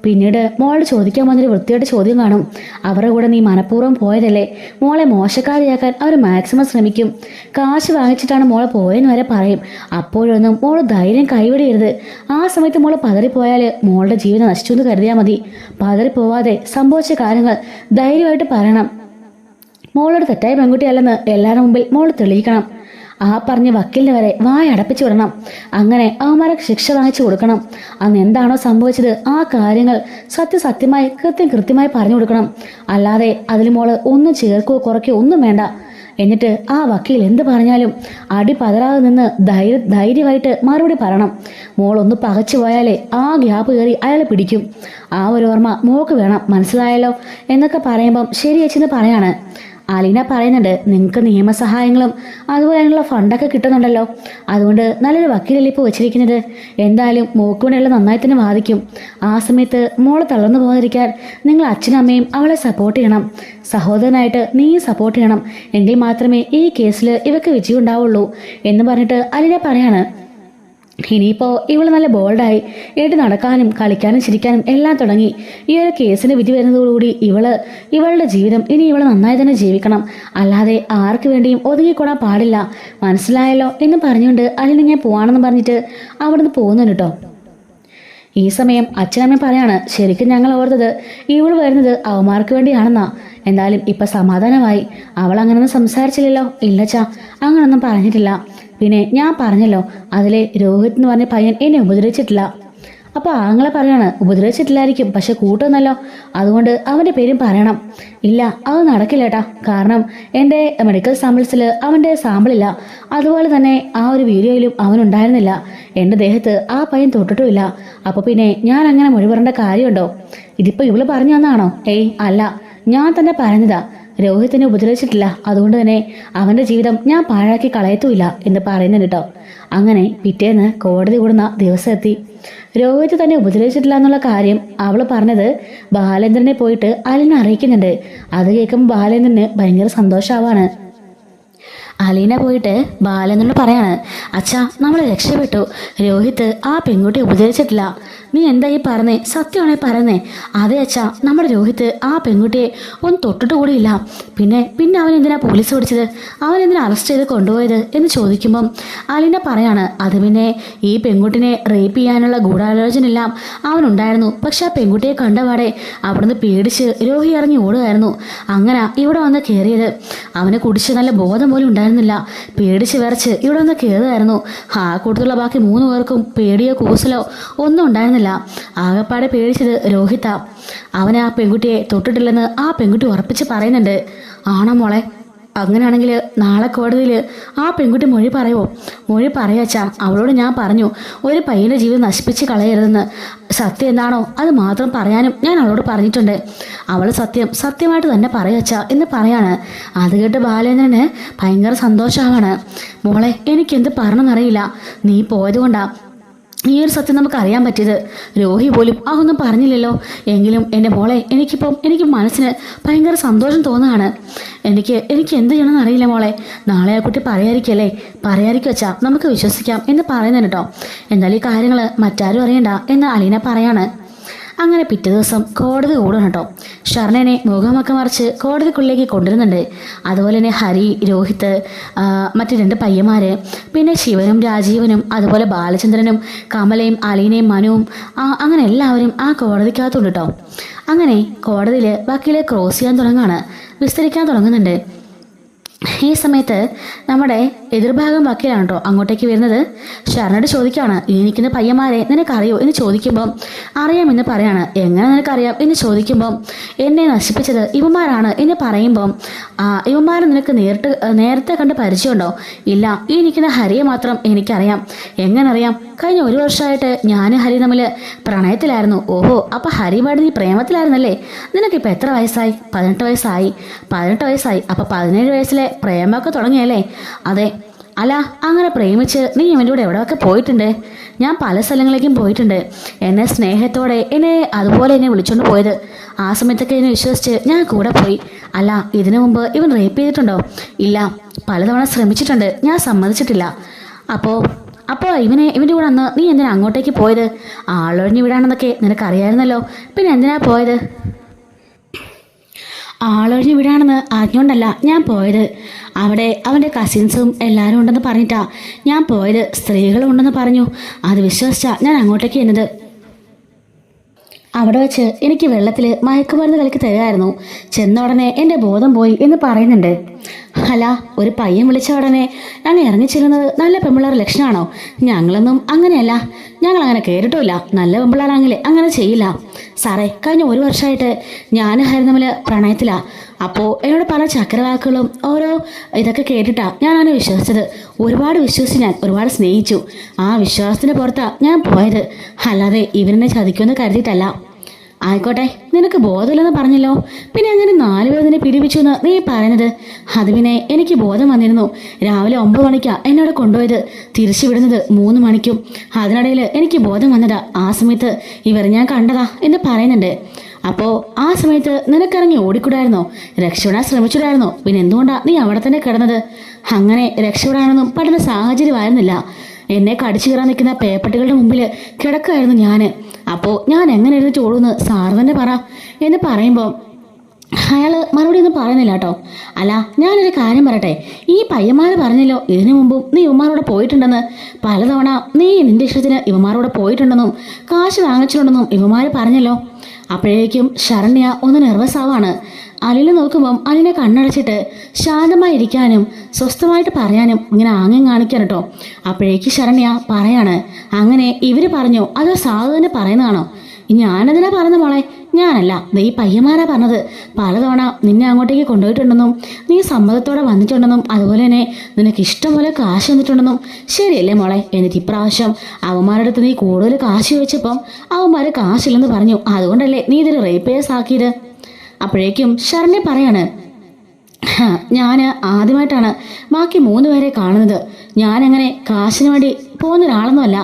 പിന്നീട് മോളോട് ചോദിക്കാൻ വന്നൊരു വൃത്തിയായിട്ട് ചോദ്യം കാണും. അവരുടെ കൂടെ നീ മനഃപൂർവ്വം പോയതല്ലേ? മോളെ മോശക്കാരിയാക്കാൻ അവർ മാക്സിമം ശ്രമിക്കും. കാശ് വാങ്ങിച്ചിട്ടാണ് മോളെ പോയെന്ന് വരെ പറയും. അപ്പോഴൊന്നും മോള് ധൈര്യം കൈവിടരുത്. ആ സമയത്ത് മോള് പതറിപ്പോയാൽ മോളുടെ ജീവിതം നശിച്ചു എന്ന് കരുതിയാൽ മതി. പതറിപ്പോവാതെ സംഭവിച്ച കാര്യങ്ങൾ ധൈര്യമായിട്ട് പറയണം. മോളോട് തെറ്റായ പെൺകുട്ടിയല്ലെന്ന് എല്ലാവരുടെ മുമ്പിൽ മോള് തെളിയിക്കണം. ആ പറഞ്ഞ വക്കീലിന് വരെ വായ അടപ്പിച്ചു വിടണം. അങ്ങനെ അവന്മാരെ ശിക്ഷ വാങ്ങിച്ചു കൊടുക്കണം. അന്ന് എന്താണോ സംഭവിച്ചത് ആ കാര്യങ്ങൾ സത്യമായി കൃത്യമായി പറഞ്ഞു കൊടുക്കണം. അല്ലാതെ അതിൽ മോള് ഒന്നും ചേർക്കോ കുറയ്ക്കോ ഒന്നും വേണ്ട. എന്നിട്ട് ആ വക്കീൽ എന്ത് പറഞ്ഞാലും അടി പതറാതെ നിന്ന് ധൈര്യമായിട്ട് മറുപടി പറയണം. മോളൊന്ന് പകച്ചു പോയാലേ ആ ഗ്യാപ്പ് കയറി അയാൾ പിടിക്കും. ആ ഒരു ഓർമ്മ മോൾക്ക് വേണം. മനസ്സിലായല്ലോ എന്നൊക്കെ പറയുമ്പം ശരി ചേച്ചിന്ന് പറയാണ്. അലീന പറയുന്നുണ്ട്, നിങ്ങൾക്ക് നിയമസഹായങ്ങളും അതുപോലെ അതിനുള്ള ഫണ്ടൊക്കെ കിട്ടുന്നുണ്ടല്ലോ, അതുകൊണ്ട് നല്ലൊരു വക്കീലല്ലേ ഇപ്പോൾ വെച്ചിരിക്കുന്നത്. എന്തായാലും മോക്ക് വേണ്ടിയുള്ള നന്നായി തന്നെ വാദിക്കും. ആ സമയത്ത് മോളെ തളർന്നു പോകാതിരിക്കാൻ നിങ്ങൾ അച്ഛനും അമ്മയും അവളെ സപ്പോർട്ട് ചെയ്യണം. സഹോദരനായിട്ട് നീ സപ്പോർട്ട് ചെയ്യണം. എങ്കിൽ മാത്രമേ ഈ കേസിൽ ഇവർക്ക് വിജയം ഉണ്ടാവുള്ളൂ എന്ന് പറഞ്ഞിട്ട് അലീന പറയാണ്. ഇനിയിപ്പോൾ ഇവള് നല്ല ബോൾഡായി എഴുതി നടക്കാനും കളിക്കാനും ചിരിക്കാനും എല്ലാം തുടങ്ങി. ഈ ഒരു കേസിന് വിധി വരുന്നതോടുകൂടി ഇവളുടെ ജീവിതം ഇനി ഇവള് നന്നായി തന്നെ ജീവിക്കണം. അല്ലാതെ ആർക്ക് വേണ്ടിയും ഒതുങ്ങിക്കൂടാൻ പാടില്ല. മനസ്സിലായല്ലോ എന്ന് പറഞ്ഞുകൊണ്ട് അലിന് ഞാൻ പോവാണെന്ന് പറഞ്ഞിട്ട് അവിടുന്ന് പോകുന്നുണ്ട് കേട്ടോ. ഈ സമയം അച്ഛനമ്മ പറയാണ്, ശരിക്കും ഞങ്ങൾ ഓർത്തത് ഇവള് വരുന്നത് അവന്മാർക്ക് വേണ്ടിയാണെന്നാ. എന്തായാലും ഇപ്പൊ സമാധാനമായി. അവൾ അങ്ങനൊന്നും സംസാരിച്ചില്ലല്ലോ. ഇല്ലച്ചാ, അങ്ങനൊന്നും പറഞ്ഞിട്ടില്ല. പിന്നെ ഞാൻ പറഞ്ഞല്ലോ, അതിലെ രോഹിത് എന്ന് പറഞ്ഞ പയ്യൻ എന്നെ ഉപദ്രവിച്ചിട്ടില്ല. അപ്പൊ ആങ്ങളെ പറയാണ്, ഉപദ്രവിച്ചിട്ടില്ലായിരിക്കും, പക്ഷെ കൂട്ടുന്നല്ലോ, അതുകൊണ്ട് അവന്റെ പേരും പറയണം. ഇല്ല, അത് നടക്കില്ലേട്ടാ. കാരണം എൻ്റെ മെഡിക്കൽ സാമ്പിൾസിൽ അവന്റെ സാമ്പിളില്ല. അതുപോലെ തന്നെ ആ ഒരു വീഡിയോയിലും അവനുണ്ടായിരുന്നില്ല. എൻ്റെ ദേഹത്ത് ആ പയ്യൻ തൊട്ടിട്ടുമില്ല. അപ്പൊ പിന്നെ ഞാൻ അങ്ങനെ മൊഴി പറയേണ്ട കാര്യമുണ്ടോ? ഇതിപ്പോ ഇവള് പറഞ്ഞു തന്നാണോ? ഏയ് അല്ല, ഞാൻ തന്നെ പറഞ്ഞതാ. രോഹിത്തിനെ ഉപദ്രവിച്ചിട്ടില്ല, അതുകൊണ്ട് തന്നെ അവന്റെ ജീവിതം ഞാൻ പാഴാക്കി കളയത്തുമില്ല എന്ന് പറയുന്നുണ്ട് കേട്ടോ. അങ്ങനെ പിറ്റേന്ന് കോടതി കൂടുന്ന ദിവസം എത്തി. രോഹിത് തന്നെ ഉപദ്രവിച്ചിട്ടില്ല എന്നുള്ള കാര്യം അവള് പറഞ്ഞത് ബാലേന്ദ്രനെ പോയിട്ട് അലീന അറിയിക്കുന്നുണ്ട്. അത് കേൾക്കുമ്പോൾ ബാലേന്ദ്രന് ഭയങ്കര സന്തോഷമാവാണ്. അലീന പോയിട്ട് ബാലേന്ദ്രനോട് പറയാണ്, അച്ഛാ, നമ്മൾ രക്ഷപ്പെട്ടു. രോഹിത് ആ പെൺകുട്ടി ഉപദ്രവിച്ചിട്ടില്ല. നീ എന്താ ഈ പറഞ്ഞേ? സത്യമാണേ പറഞ്ഞേ. അതെ അച്ഛാ, നമ്മുടെ രോഹിത് ആ പെൺകുട്ടിയെ ഒന്ന് തൊട്ടിട്ട് കൂടിയില്ല. പിന്നെ അവൻ എന്തിനാ പോലീസ് പിടിച്ചത്? അവൻ എന്തിനാ അറസ്റ്റ് ചെയ്ത് കൊണ്ടുപോയത് എന്ന് ചോദിക്കുമ്പം അലീന പറയാണ്, അത് പിന്നെ ഈ പെൺകുട്ടിനെ റേപ്പ് ചെയ്യാനുള്ള ഗൂഢാലോചനയെല്ലാം അവനുണ്ടായിരുന്നു. പക്ഷെ ആ പെൺകുട്ടിയെ കണ്ടപാടെ അവിടുന്ന് പേടിച്ച് രോഹി ഇറങ്ങി ഓടുകയായിരുന്നു. അങ്ങനെ ഇവിടെ വന്ന് കയറിയത്. അവന് കുടിച്ച് നല്ല ബോധം പോലും ഉണ്ടായിരുന്നില്ല. പേടിച്ച് വിറച്ച് ഇവിടെ വന്ന് കയറുകയായിരുന്നു. ആ കൂട്ടത്തിലുള്ള ബാക്കി 3 പേർക്കും പേടിയോ കൂസലോ ഒന്നും ഉണ്ടായിരുന്നില്ല. ആകെപ്പാടെ പേടിച്ചത് രോഹിത്താ. അവൻ ആ പെൺകുട്ടിയെ തൊട്ടിട്ടില്ലെന്ന് ആ പെൺകുട്ടി ഉറപ്പിച്ച് പറയുന്നുണ്ട്. ആണോ മോളെ? അങ്ങനെയാണെങ്കിൽ നാളെ കോടതിയിൽ ആ പെൺകുട്ടി മൊഴി പറയുമോ? മൊഴി പറയാച്ചാ. അവളോട് ഞാൻ പറഞ്ഞു, ഒരു പയ്യൻ്റെ ജീവിതം നശിപ്പിച്ച് കളയരുതെന്ന്. സത്യം എന്താണോ അത് മാത്രം പറയാനും ഞാൻ അവളോട് പറഞ്ഞിട്ടുണ്ട്. അവൾ സത്യമായിട്ട് തന്നെ പറയാച്ചാ എന്ന് പറയാണ്. അത് കേട്ട് ബാലേന്ദ്രന് ഭയങ്കര സന്തോഷമാണ്. മോളെ, എനിക്കെന്ത് പറഞ്ഞെന്നറിയില്ല. നീ പോയതുകൊണ്ടാ ഈ ഒരു സത്യം നമുക്ക് അറിയാൻ പറ്റിയത്. രോഹി പോലും അതൊന്നും പറഞ്ഞില്ലല്ലോ. എങ്കിലും എൻ്റെ മോളെ, എനിക്ക് മനസ്സിന് ഭയങ്കര സന്തോഷം തോന്നുകയാണ്. എനിക്ക് എന്ത് ചെയ്യണമെന്ന് അറിയില്ല മോളെ. നാളെ ആ കുട്ടി പറയാതിരിക്കും വെച്ചാ, നമുക്ക് വിശ്വസിക്കാം എന്ന് പറയുന്നുണ്ട് കേട്ടോ. എന്നാൽ ഈ കാര്യങ്ങൾ മറ്റാരും അറിയണ്ട എന്ന് അലീന പറയാണ്. അങ്ങനെ പിറ്റേ ദിവസം കോടതി കൂടണം കേട്ടോ. ഷർണനെ മുഖമൊക്കെ മറിച്ച് കോടതിക്കുള്ളിലേക്ക് കൊണ്ടുവരുന്നുണ്ട്. അതുപോലെ തന്നെ ഹരി, രോഹിത്, മറ്റു 2 പയ്യന്മാർ, പിന്നെ ശിവനും രാജീവനും അതുപോലെ ബാലചന്ദ്രനും കമലയും അലീനയും മനുവും അങ്ങനെ എല്ലാവരും ആ കോടതിക്കകത്തുണ്ട് കേട്ടോ. അങ്ങനെ കോടതിയിൽ വക്കീലെ ക്രോസ് ചെയ്യാൻ തുടങ്ങുകയാണ്, വിസ്തരിക്കാൻ തുടങ്ങുന്നുണ്ട്. ഈ സമയത്ത് നമ്മുടെ എതിർഭാഗം വക്കീലാണ് കേട്ടോ അങ്ങോട്ടേക്ക് വരുന്നത്. ഷർണയോട് ചോദിക്കുകയാണ്, ഈ നിൽക്കുന്ന പയ്യന്മാരെ നിനക്കറിയോ എന്ന് ചോദിക്കുമ്പം അറിയാമെന്ന് പറയാണ്. എങ്ങനെ നിനക്കറിയാം എന്ന് ചോദിക്കുമ്പം എന്നെ നശിപ്പിച്ചത് ഇവന്മാരാണ് എന്ന് പറയുമ്പം ഇവന്മാരെ നിനക്ക് നേരത്തെ കണ്ട് പരിചയമുണ്ടോ? ഇല്ല, ഈ നിൽക്കുന്ന ഹരിയെ മാത്രം എനിക്കറിയാം. എങ്ങനെ അറിയാം? കഴിഞ്ഞ 1 വർഷമായിട്ട് ഞാൻ ഹരി തമ്മിൽ പ്രണയത്തിലായിരുന്നു. ഓഹോ, അപ്പൊ ഹരിയുമായിട്ട് നീ പ്രേമത്തിലായിരുന്നല്ലേ? നിനക്കിപ്പോൾ എത്ര വയസ്സായി? 18 വയസ്സായി. 18 വയസ്സായി. അപ്പൊ 17 വയസ്സിലെ പ്രേമമൊക്കെ തുടങ്ങിയല്ലേ? അതെ. അല്ല, അങ്ങനെ പ്രേമിച്ച് നീ ഇവൻ്റെ കൂടെ എവിടെയൊക്കെ പോയിട്ടുണ്ട്? ഞാൻ പല സ്ഥലങ്ങളിലേക്കും പോയിട്ടുണ്ട്. എന്നെ സ്നേഹത്തോടെ അതുപോലെ എന്നെ വിളിച്ചുകൊണ്ട് പോയത്. ആ സമയത്തൊക്കെ എന്നെ വിശ്വസിച്ച് ഞാൻ കൂടെ പോയി. അല്ല, ഇതിനു മുമ്പ് ഇവൻ റേപ്പ് ചെയ്തിട്ടുണ്ടോ? ഇല്ല, പലതവണ ശ്രമിച്ചിട്ടുണ്ട്, ഞാൻ സമ്മതിച്ചിട്ടില്ല. അപ്പോൾ ഇവൻ്റെ കൂടെ അന്ന് നീ എന്തിനാ അങ്ങോട്ടേക്ക് പോയത്? ആളൊഴിഞ്ഞ് വിടാണെന്നൊക്കെ നിനക്കറിയായിരുന്നല്ലോ, പിന്നെ എന്തിനാ പോയത്? ആളൊഴിഞ്ഞ് വിടാണെന്ന് അറിഞ്ഞുകൊണ്ടല്ല ഞാൻ പോയത്. അവിടെ അവൻ്റെ കസിൻസും എല്ലാവരും ഉണ്ടെന്ന് പറഞ്ഞിട്ടാ ഞാൻ പോയത്. സ്ത്രീകളും ഉണ്ടെന്ന് പറഞ്ഞു. അത് വിശ്വസിച്ചാ ഞാൻ അങ്ങോട്ടേക്ക് ചെന്നത്. അവിടെ വെച്ച് എനിക്ക് വെള്ളത്തിൽ മയക്കുമരുന്ന് കലക്കി തരുമായിരുന്നു. ചെന്ന ഉടനെ എൻ്റെ ബോധം പോയി എന്ന് പറയുന്നുണ്ട്. അല്ല, ഒരു പയ്യൻ വിളിച്ച ഉടനെ ഞങ്ങൾ ഇറങ്ങിച്ചെല്ലുന്നത് നല്ല പെമ്പിള്ളേർ ലക്ഷണമാണോ? ഞങ്ങളൊന്നും അങ്ങനെയല്ല, ഞങ്ങളങ്ങനെ കേട്ടിട്ടുമില്ല. നല്ല പെമ്പിള്ളേരാണെങ്കിൽ അങ്ങനെ ചെയ്യില്ല സാറേ. കഴിഞ്ഞ 1 വർഷമായിട്ട് ഞാൻ ഹരി തമ്മിൽ പ്രണയത്തിലാണ്. അപ്പോൾ എന്നോട് പല ചക്രവാക്കുകളും ഓരോ ഇതൊക്കെ കേട്ടിട്ടാ ഞാനാണ് വിശ്വസിച്ചത്. ഒരുപാട് വിശ്വസിച്ച് ഞാൻ ഒരുപാട് സ്നേഹിച്ചു. ആ വിശ്വാസത്തിന് പുറത്താണ് ഞാൻ പോയത്, അല്ലാതെ ഇവരെന്നെ ചതിക്കുമെന്ന് കരുതിയിട്ടല്ല. ആയിക്കോട്ടെ, നിനക്ക് ബോധമില്ലെന്ന് പറഞ്ഞല്ലോ, പിന്നെ അങ്ങനെ 4 പേർ നിന്നെ പീഡിപ്പിച്ചു എന്ന് നീ പറയുന്നത്? അത് പിന്നെ എനിക്ക് ബോധം വന്നിരുന്നു. രാവിലെ 9 മണിക്കാണ് എന്നോട് കൊണ്ടുപോയത്, തിരിച്ചു വിടുന്നത് 3 മണിക്കും. അതിനിടയിൽ എനിക്ക് ബോധം വന്നതാ. ആ സമയത്ത് ഇവർ ഞാൻ കണ്ടതാ എന്ന് പറയുന്നുണ്ട്. അപ്പോൾ ആ സമയത്ത് നിനക്കിറങ്ങി ഓടിക്കൂടായിരുന്നോ? രക്ഷപ്പെടാൻ ശ്രമിച്ചിടായിരുന്നോ? പിന്നെ എന്തുകൊണ്ടാണ് നീ അവിടെ തന്നെ കിടന്നത്? അങ്ങനെ രക്ഷപ്പെടാനൊന്നും പറ്റുന്ന സാഹചര്യമായിരുന്നില്ല. എന്നെ കടിച്ചു കയറാൻ നിൽക്കുന്ന പേപ്പട്ടികളുടെ മുമ്പിൽ കിടക്കുകയായിരുന്നു ഞാൻ. അപ്പോൾ ഞാൻ എങ്ങനെ എഴുതി ചോടുന്ന് സാർ തന്നെ പറ എന്ന് പറയുമ്പോൾ അയാൾ മറുപടി ഒന്നും പറയുന്നില്ല കേട്ടോ. അല്ല, ഞാനൊരു കാര്യം പറയട്ടെ, ഈ പയ്യന്മാർ പറഞ്ഞല്ലോ ഇതിനു മുമ്പും നീ ഇവന്മാരോടെ പോയിട്ടുണ്ടെന്ന്. പലതവണ നീ നിന്റെ ഇഷ്ടത്തിന് ഇവന്മാരോടെ പോയിട്ടുണ്ടെന്നും കാശ് വാങ്ങിച്ചിട്ടുണ്ടെന്നും ഇവന്മാർ പറഞ്ഞല്ലോ. അപ്പോഴേക്കും ശരണ്യ ഒന്ന് നെർവസ് ആവാണ്. അലിനെ നോക്കുമ്പം അലിനെ കണ്ണടച്ചിട്ട് ശാന്തമായിരിക്കാനും സ്വസ്ഥമായിട്ട് പറയാനും ഇങ്ങനെ ആംഗ്യം കാണിക്കാൻ കേട്ടോ. അപ്പോഴേക്ക് ശരണ്യ പറയാണ്, അങ്ങനെ ഇവർ പറഞ്ഞോ അതോ സാധു തന്നെ പറയുന്നതാണോ? ഞാനതിനാ പറഞ്ഞ മോളെ, ഞാനല്ല, ഈ പയ്യന്മാരാ പറഞ്ഞത്. പലതവണ നിന്നെ അങ്ങോട്ടേക്ക് കൊണ്ടുപോയിട്ടുണ്ടെന്നും നീ സമ്മതത്തോടെ വന്നിട്ടുണ്ടെന്നും അതുപോലെ തന്നെ നിനക്ക് ഇഷ്ടം പോലെ കാശ് വന്നിട്ടുണ്ടെന്നും. ശരിയല്ലേ മോളെ? എന്നിട്ട് ഇപ്രാവശ്യം അവന്മാരുടെ അടുത്ത് നീ കൂടുതൽ കാശ് ചോദിച്ചപ്പം അവന്മാർ കാശില്ലെന്ന് പറഞ്ഞു. അതുകൊണ്ടല്ലേ നീ ഇതൊരു റേപ്പ് കേസ് ആക്കിയത്? അപ്പോഴേക്കും ശരണ്യ പറയാണ്, ഞാൻ ആദ്യമായിട്ടാണ് ബാക്കി 3 പേരെ കാണുന്നത്. ഞാനങ്ങനെ കാശിന് വേണ്ടി പോകുന്ന ഒരാളൊന്നുമല്ല.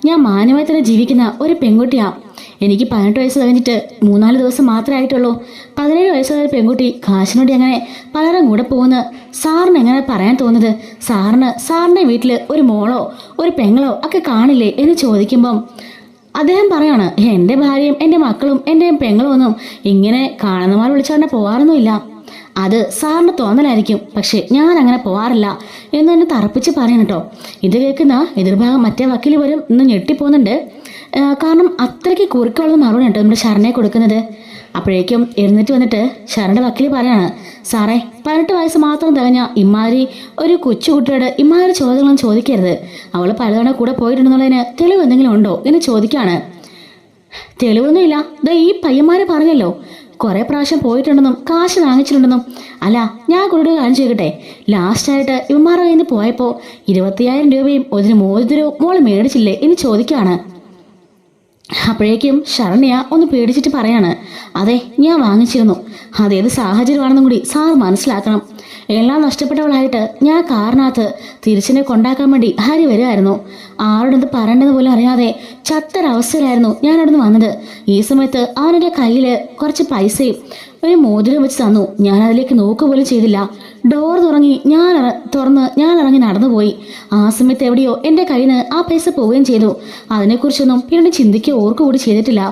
ഞാൻ മാന്യമായി തന്നെ ജീവിക്കുന്ന ഒരു പെൺകുട്ടിയാണ്. എനിക്ക് 18 വയസ്സ് കഴിഞ്ഞിട്ട് 3-4 ദിവസം മാത്രമേ ആയിട്ടുള്ളൂ. 17 വയസ്സുള്ള ഒരു പെൺകുട്ടി കാശിനോടി അങ്ങനെ പലരും കൂടെ പോകുന്ന സാറിന് എങ്ങനെ പറയാൻ തോന്നുന്നത്? സാറിൻ്റെ വീട്ടിൽ ഒരു മോളോ ഒരു പെങ്ങളോ ഒക്കെ കാണില്ലേ എന്ന് ചോദിക്കുമ്പം അദ്ദേഹം പറയാണ്, എൻ്റെ ഭാര്യയും എൻ്റെ മക്കളും എൻ്റെ പെങ്ങളും ഒന്നും ഇങ്ങനെ കാണുന്നമാർ വിളിച്ചാൽ പോകാറൊന്നുമില്ല. അത് സാറിന് തോന്നലായിരിക്കും, പക്ഷേ ഞാൻ അങ്ങനെ പോകാറില്ല എന്ന് തന്നെ തറപ്പിച്ച് പറയണം കേട്ടോ. ഇത് കേൾക്കുന്ന എതിർഭാഗം മറ്റേ വക്കീൽ വരും ഇന്ന് ഞെട്ടിപ്പോകുന്നുണ്ട്. കാരണം അത്രയ്ക്ക് കുറുക്കുള്ള മറുപടി കേട്ടോ നമ്മുടെ ശരണ്യെ കൊടുക്കുന്നത്. അപ്പോഴേക്കും എഴുന്നേറ്റ് വന്നിട്ട് ശരണ്യ വക്കീൽ പറയാണ്, സാറേ 18 വയസ്സ് മാത്രം തികഞ്ഞ ഇമ്മാതിരി ഒരു കൊച്ചുകുട്ടിയോട് ഇമ്മാതിരി ചോദ്യങ്ങളൊന്നും ചോദിക്കരുത്. അവൾ പലതവണ കൂടെ പോയിട്ടുണ്ടെന്നുള്ളതിന് തെളിവ് എന്തെങ്കിലും ഉണ്ടോ എന്ന് ചോദിക്കുകയാണ്. തെളിവൊന്നുമില്ല, ഈ പയ്യന്മാർ പറഞ്ഞല്ലോ കുറേ പ്രാവശ്യം പോയിട്ടുണ്ടെന്നും കാശ് വാങ്ങിച്ചിട്ടുണ്ടെന്നും. അല്ല, ഞാൻ കൂടുതൽ കാര്യം ചെയ്യട്ടെ, ലാസ്റ്റായിട്ട് ഇവന്മാരുടെ കയ്യിൽ നിന്ന് പോയപ്പോൾ 25,000 രൂപയും ഒരു മോതിരവും മോള് മേടിച്ചില്ലേ എന്ന് ചോദിക്കുകയാണ്. അപ്പോഴേക്കും ശരണ്യ ഒന്ന് പേടിച്ചിട്ട് പറയാണ്, അതെ ഞാൻ വാങ്ങിച്ചിരുന്നു. അതേത് സാഹചര്യമാണെന്നും കൂടി സാർ മനസ്സിലാക്കണം. എല്ലാം നഷ്ടപ്പെട്ടവളായിട്ട് ഞാൻ കാറിനകത്ത് തിരിച്ചിനെ കൊണ്ടാക്കാൻ വേണ്ടി ഹരി വരുമായിരുന്നു. ആരോടത് പറയേണ്ടത് പോലും അറിയാതെ ചത്തൊരവസ്ഥയിലായിരുന്നു ഞാൻ അവിടുന്ന് വന്നത്. ഈ സമയത്ത് അവനെൻ്റെ കയ്യിൽ കുറച്ച് പൈസയും ഒരു മോതിരം വെച്ച് തന്നു. ഞാൻ അതിലേക്ക് നോക്കുക പോലും ചെയ്തില്ല. ഡോർ തുറന്ന് ഞാൻ ഇറങ്ങി നടന്നുപോയി. ആ സമയത്ത് എവിടെയോ എൻ്റെ കയ്യിൽ നിന്ന് ആ പൈസ പോവുകയും ചെയ്തു. അതിനെക്കുറിച്ചൊന്നും പിന്നീട് ചിന്തിക്കുക ഓർക്കുകൂടി ചെയ്തിട്ടില്ല.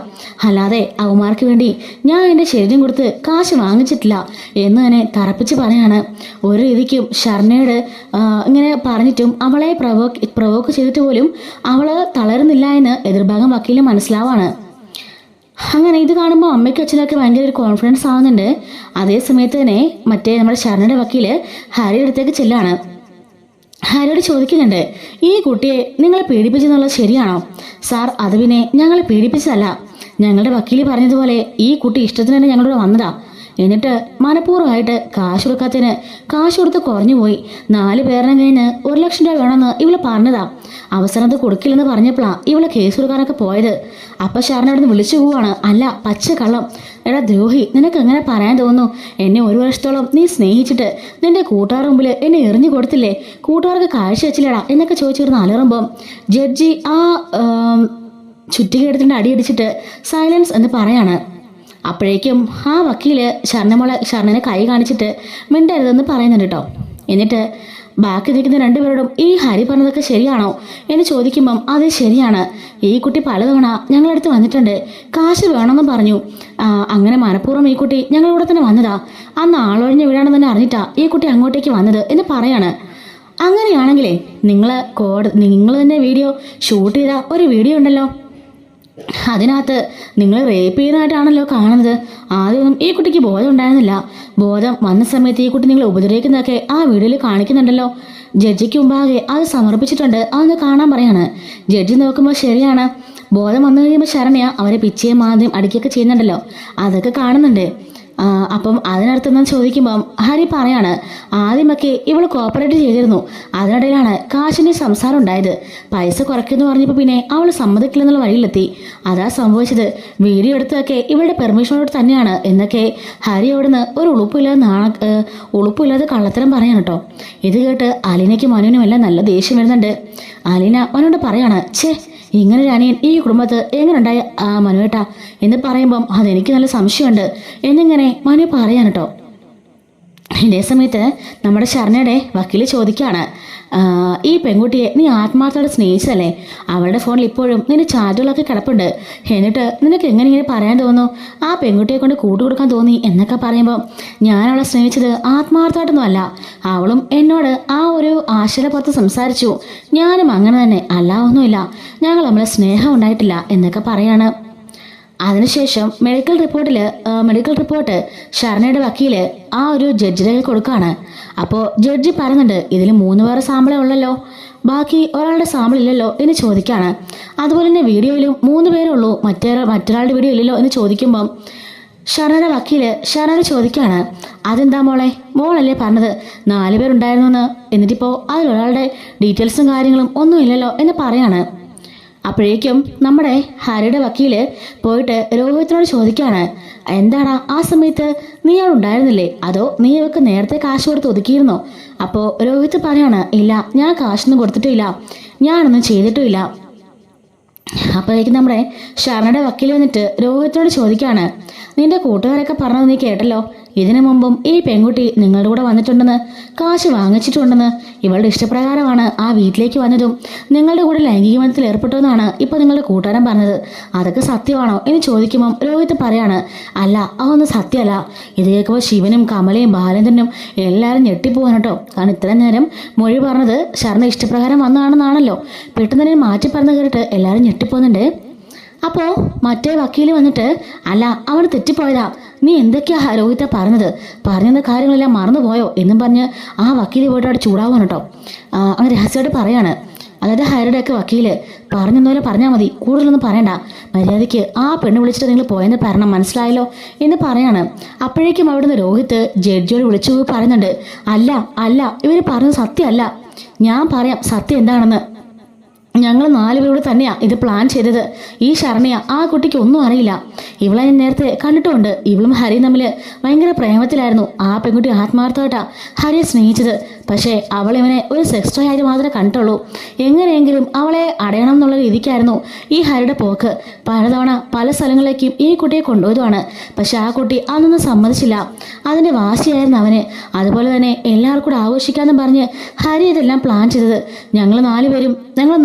അല്ലാതെ അവന്മാർക്ക് വേണ്ടി ഞാൻ എൻ്റെ ശരീരം കൊടുത്ത് കാശ് വാങ്ങിച്ചിട്ടില്ല എന്ന് തന്നെ തറപ്പിച്ച് പറയാണ്. ഒരു രീതിക്കും ഷർണയോട് ഇങ്ങനെ പറഞ്ഞിട്ടും അവളെ പ്രവോക്ക് ചെയ്തിട്ട് പോലും അവൾ തളരുന്നില്ല എന്ന് എതിർഭാഗം വക്കീലിന് മനസ്സിലാവാണ്. അങ്ങനെ ഇത് കാണുമ്പോൾ അമ്മയ്ക്കും അച്ഛനൊക്കെ ഭയങ്കര ഒരു കോൺഫിഡൻസ് ആവുന്നുണ്ട്. അതേ സമയത്ത് തന്നെ നമ്മുടെ ഷർണയുടെ വക്കീല് ഹാരിയുടെ അടുത്തേക്ക് ചെല്ലാണ്. ഹാരിയോട് ചോദിക്കുന്നുണ്ട്, ഈ കുട്ടിയെ നിങ്ങളെ പീഡിപ്പിച്ചെന്നുള്ളത് ശരിയാണോ? സാർ, അത് പിന്നെ ഞങ്ങളെ പീഡിപ്പിച്ചതല്ല. ഞങ്ങളുടെ വക്കീല് പറഞ്ഞതുപോലെ ഈ കുട്ടി ഇഷ്ടത്തിന് തന്നെ ഞങ്ങളോട് വന്നതാ. എന്നിട്ട് മനഃപൂർവ്വമായിട്ട് കാശ് കൊടുക്കാത്തതിന് കാശ് കൊടുത്ത് കുറഞ്ഞുപോയി. 4 പേരുടെ കയ്യിൽ 1 ലക്ഷം രൂപ വേണമെന്ന് ഇവള് പറഞ്ഞതാ. അവസരത്ത് കൊടുക്കില്ലെന്ന് പറഞ്ഞപ്പോഴാ ഇവള് കേസ് കൊടുക്കാനൊക്കെ പോയത്. അപ്പൊ ഷർണ അവിടെ നിന്ന് വിളിച്ചു പോവാണ്, അല്ല പച്ച കള്ളം. എടാ ദ്രോഹി, നിനക്ക് എങ്ങനെ പറയാൻ തോന്നുന്നു? എന്നെ 1 വർഷത്തോളം നീ സ്നേഹിച്ചിട്ട് നിന്റെ കൂട്ടുകാരുടെ മുമ്പിൽ എന്നെ എറിഞ്ഞു കൊടുത്തില്ലേ? കൂട്ടുകാർക്ക് കാഴ്ച വെച്ചില്ലടാ എന്നൊക്കെ ചോദിച്ചിരുന്ന് അലറുമ്പം ജഡ്ജി ആ ചുറ്റിക എടുത്തിട്ട് അടിയടിച്ചിട്ട് സൈലൻസ് എന്ന് പറയാണ്. അപ്പോഴേക്കും ആ വക്കീല് ഷർണനെ കൈ കാണിച്ചിട്ട് മിണ്ടരുതെന്ന് പറയുന്നുണ്ട് കേട്ടോ. എന്നിട്ട് ബാക്കി നിൽക്കുന്ന 2 പേരോടും ഈ ഹരി പറഞ്ഞതൊക്കെ ശരിയാണോ എന്ന് ചോദിക്കുമ്പം അതെ ശരിയാണ്. ഈ കുട്ടി പലതവണ ഞങ്ങളടുത്ത് വന്നിട്ടുണ്ട്, കാശ് വേണമെന്ന് പറഞ്ഞു. അങ്ങനെ മനഃപൂർവ്വം ഈ കുട്ടി ഞങ്ങളിവിടെ തന്നെ വന്നതാ. അന്ന് ആളൊഴിഞ്ഞ വീടാണെന്ന് തന്നെ അറിഞ്ഞിട്ടാ ഈ കുട്ടി അങ്ങോട്ടേക്ക് വന്നത് എന്ന് പറയാണ്. അങ്ങനെയാണെങ്കിലേ നിങ്ങൾ തന്നെ വീഡിയോ ഷൂട്ട് ചെയ്ത ഒരു വീഡിയോ ഉണ്ടല്ലോ, അതിനകത്ത് നിങ്ങൾ റേപ്പ് ചെയ്യുന്നതായിട്ടാണല്ലോ കാണുന്നത്. ആദ്യമൊന്നും ഈ കുട്ടിക്ക് ബോധം ഉണ്ടായിരുന്നില്ല. ബോധം വന്ന സമയത്ത് ഈ കുട്ടി നിങ്ങൾ ഉപദ്രവിക്കുന്നതൊക്കെ ആ വീഡിയോയിൽ കാണിക്കുന്നുണ്ടല്ലോ. ജഡ്ജിക്ക് മുമ്പാകെ അത് സമർപ്പിച്ചിട്ടുണ്ട്, അതൊന്ന് കാണാൻ പറയാണ്. ജഡ്ജി നോക്കുമ്പോൾ ശരിയാണ്, ബോധം വന്നു കഴിയുമ്പോൾ ശരണയ അവരെ പിച്ചയും ആദ്യം അടിക്കുകയൊക്കെ ചെയ്യുന്നുണ്ടല്ലോ, അതൊക്കെ കാണുന്നുണ്ട്. അപ്പം അതിനർത്ഥം ചോദിക്കുമ്പം ഹരി പറയാണ്, ആദ്യമൊക്കെ ഇവൾ കോപ്പറേറ്റ് ചെയ്തിരുന്നു. അതിനിടയിലാണ് കാശിന്റെ സംസാരം ഉണ്ടായത്. പൈസ കുറയ്ക്കുമെന്ന് പറഞ്ഞപ്പോൾ പിന്നെ അവൾ സമ്മതിക്കില്ലെന്നുള്ള വഴിയിലെത്തി. അതാ സംഭവിച്ചത്. വീഡിയോ എടുത്തൊക്കെ ഇവളുടെ പെർമിഷനോട് തന്നെയാണ് എന്നൊക്കെ ഹരി അവിടുന്ന് ഒരു ഉളുപ്പില്ലാതെ കള്ളത്തരം പറയാണ് കേട്ടോ. ഇത് കേട്ട് അലീനയ്ക്കും മനുവിനും എല്ലാം നല്ല ദേഷ്യം വരുന്നുണ്ട്. അലീന മനുവിനോട് പറയാണ്, ഛേ ഇങ്ങനൊരു അനിയൻ ഈ കുടുംബത്ത് എങ്ങനെ ഉണ്ടായി മനുവേട്ടാ എന്ന് പറയുമ്പം അതെനിക്ക് നല്ല സംശയമുണ്ട് എന്നിങ്ങനെ മനു പറയാൻ കേട്ടോ. ഇതേ സമയത്ത് നമ്മുടെ ശരണയുടെ വക്കീല് ചോദിക്കുകയാണ്, ഈ പെൺകുട്ടിയെ നീ ആത്മാർത്ഥത്തോടെ സ്നേഹിച്ചതല്ലേ? അവളുടെ ഫോണിൽ ഇപ്പോഴും നിന്റെ ചാറ്റുകളൊക്കെ കിടപ്പുണ്ട്. എന്നിട്ട് നിനക്ക് എങ്ങനെ ഇങ്ങനെ പറയാൻ തോന്നുന്നു? ആ പെൺകുട്ടിയെ കൊണ്ട് കൂട്ടുകൊടുക്കാൻ തോന്നി എന്നൊക്കെ പറയുമ്പോൾ ഞാൻ അവളെ സ്നേഹിച്ചത് ആത്മാർത്ഥമായിട്ടൊന്നും അല്ല. അവളും എന്നോട് ആ ഒരു ആശയുടെ പുറത്ത് സംസാരിച്ചു. ഞാനും അങ്ങനെ തന്നെ, അല്ല ഒന്നുമില്ല. ഞങ്ങൾ നമ്മളെ സ്നേഹം ഉണ്ടായിട്ടില്ല എന്നൊക്കെ പറയാണ്. അതിനുശേഷം മെഡിക്കൽ റിപ്പോർട്ട് ഷർണയുടെ വക്കീല് ആ ഒരു ജഡ്ജിയുടെ കയ്യിൽ കൊടുക്കുകയാണ്. അപ്പോൾ ജഡ്ജി പറയുന്നുണ്ട്, ഇതിൽ 3 പേരുടെ സാമ്പിളേ ഉള്ളല്ലോ, ബാക്കി ഒരാളുടെ സാമ്പിൾ ഇല്ലല്ലോ എന്ന് ചോദിക്കുകയാണ്. അതുപോലെ തന്നെ വീഡിയോയിലും 3 പേരേ ഉള്ളൂ, മറ്റൊരാളുടെ വീഡിയോ ഇല്ലല്ലോ എന്ന് ചോദിക്കുമ്പം ഷർണയുടെ വക്കീല് ഷർണയോട് ചോദിക്കുകയാണ്, അതെന്താ മോളല്ലേ പറഞ്ഞത് 4 പേരുണ്ടായിരുന്നു എന്ന്, എന്നിട്ടിപ്പോൾ അതിലൊരാളുടെ ഡീറ്റെയിൽസും കാര്യങ്ങളും ഒന്നും ഇല്ലല്ലോ എന്ന് പറയാണ്. അപ്പോഴേക്കും നമ്മുടെ ഹരിയുടെ വക്കീല് പോയിട്ട് രോഹിത്തിനോട് ചോദിക്കുകയാണ്, എന്താടാ ആ സമയത്ത് നീ അവിടെ ഉണ്ടായിരുന്നില്ലേ, അതോ നീ ഇവക്ക് നേരത്തെ കാശ് കൊടുത്ത് ഒതുക്കിയിരുന്നോ? അപ്പോൾ രോഹിത്ത് പറയാണ്, ഇല്ല ഞാൻ കാശൊന്നും കൊടുത്തിട്ടില്ല, ഞാനൊന്നും ചെയ്തിട്ടുമില്ല. അപ്പോഴേക്കും നമ്മുടെ ഷർണയുടെ വക്കീൽ വന്നിട്ട് രോഹിത്തിനോട് ചോദിക്കുകയാണ്, നിന്റെ കൂട്ടുകാരൊക്കെ പറഞ്ഞത് നീ കേട്ടല്ലോ, ഇതിനു മുമ്പും ഈ പെൺകുട്ടി നിങ്ങളുടെ കൂടെ വന്നിട്ടുണ്ടെന്ന്, കാശ് വാങ്ങിച്ചിട്ടുണ്ടെന്ന്, ഇവളുടെ ഇഷ്ടപ്രകാരമാണ് ആ വീട്ടിലേക്ക് വന്നതും നിങ്ങളുടെ കൂടെ ലൈംഗിക ബന്ധത്തിൽ ഏർപ്പെട്ടെന്നാണ് ഇപ്പോൾ നിങ്ങളുടെ കൂട്ടുകാരൻ പറഞ്ഞത്. അതൊക്കെ സത്യമാണോ എന്ന് ചോദിക്കുമ്പം രോഹിത്ത് പറയാണ്, അല്ല അതൊന്നും സത്യമല്ല. ഇത് കേൾക്കുമ്പോൾ ശിവനും കമലയും ബാലേന്ദ്രനും എല്ലാവരും ഞെട്ടിപ്പോവാൻ കേട്ടോ. കാരണം ഇത്രയും നേരം മൊഴി പറഞ്ഞത് ഷർണ ഇഷ്ടപ്രകാരം വന്നതാണെന്നാണല്ലോ, പെട്ടെന്ന് തന്നെ മാറ്റി പറഞ്ഞു കേട്ടിട്ട് എല്ലാവരും ഞെട്ടിപ്പോകുന്നുണ്ട്. അപ്പോൾ മറ്റേ വക്കീൽ വന്നിട്ട്, അല്ല അവന് തെറ്റിപ്പോയതാ, നീ എന്തൊക്കെയാ രോഹിത്ത പറഞ്ഞത് കാര്യങ്ങളെല്ലാം മറന്നുപോയോ എന്നും പറഞ്ഞ് ആ വക്കീൽ പോയിട്ട് അവിടെ ചൂടാവാൻ കേട്ടോ. അങ്ങനെ രഹസ്യമായിട്ട് പറയാണ്. അതായത് ഹരിയുടെയൊക്കെ വക്കീല് പറഞ്ഞതുപോലെ പറഞ്ഞാൽ മതി, കൂടുതലൊന്നും പറയണ്ട, മര്യാദയ്ക്ക് ആ പെണ്ണ് വിളിച്ചിട്ട് നിങ്ങൾ പോയെന്ന് പറയണം, മനസ്സിലായല്ലോ എന്ന് പറയാണ്. അപ്പോഴേക്കും അവിടുന്ന് രോഹിത്ത് ജഡ്ജിയോട് വിളിച്ചു പോയി പറയുന്നുണ്ട്, അല്ല ഇവർ പറഞ്ഞത് സത്യമല്ല, ഞാൻ പറയാം സത്യം എന്താണെന്ന്. ഞങ്ങൾ 4 പേരോട് തന്നെയാ ഇത് പ്ലാൻ ചെയ്തത്. ഈ ശരണയ ആ കുട്ടിക്ക് ഒന്നും അറിയില്ല. ഇവളെ ഞാൻ നേരത്തെ കണ്ടിട്ടുമുണ്ട്. ഇവളും ഹരിയും തമ്മിൽ ഭയങ്കര പ്രേമത്തിലായിരുന്നു. ആ പെൺകുട്ടി ആത്മാർത്ഥമായിട്ടാ ഹരിയെ സ്നേഹിച്ചത്. പക്ഷേ അവൾ ഇവനെ ഒരു സെക്സ് ടോയ് ആയിട്ട് മാത്രമേ കണ്ടിട്ടുള്ളൂ. എങ്ങനെയെങ്കിലും അവളെ അടയണം എന്നുള്ള രീതിക്കായിരുന്നു ഈ ഹരിയുടെ പോക്ക്. പലതവണ പല സ്ഥലങ്ങളിലേക്കും ഈ കുട്ടിയെ കൊണ്ടുപോയതുമാണ്. പക്ഷെ ആ കുട്ടി അതൊന്നും സമ്മതിച്ചില്ല. അതിൻ്റെ വാശിയായിരുന്നു അവന്. അതുപോലെ തന്നെ എല്ലാവർക്കും കൂടെ ആഘോഷിക്കാമെന്ന് പറഞ്ഞ് ഹരി ഇതെല്ലാം പ്ലാൻ ചെയ്തത്. ഞങ്ങൾ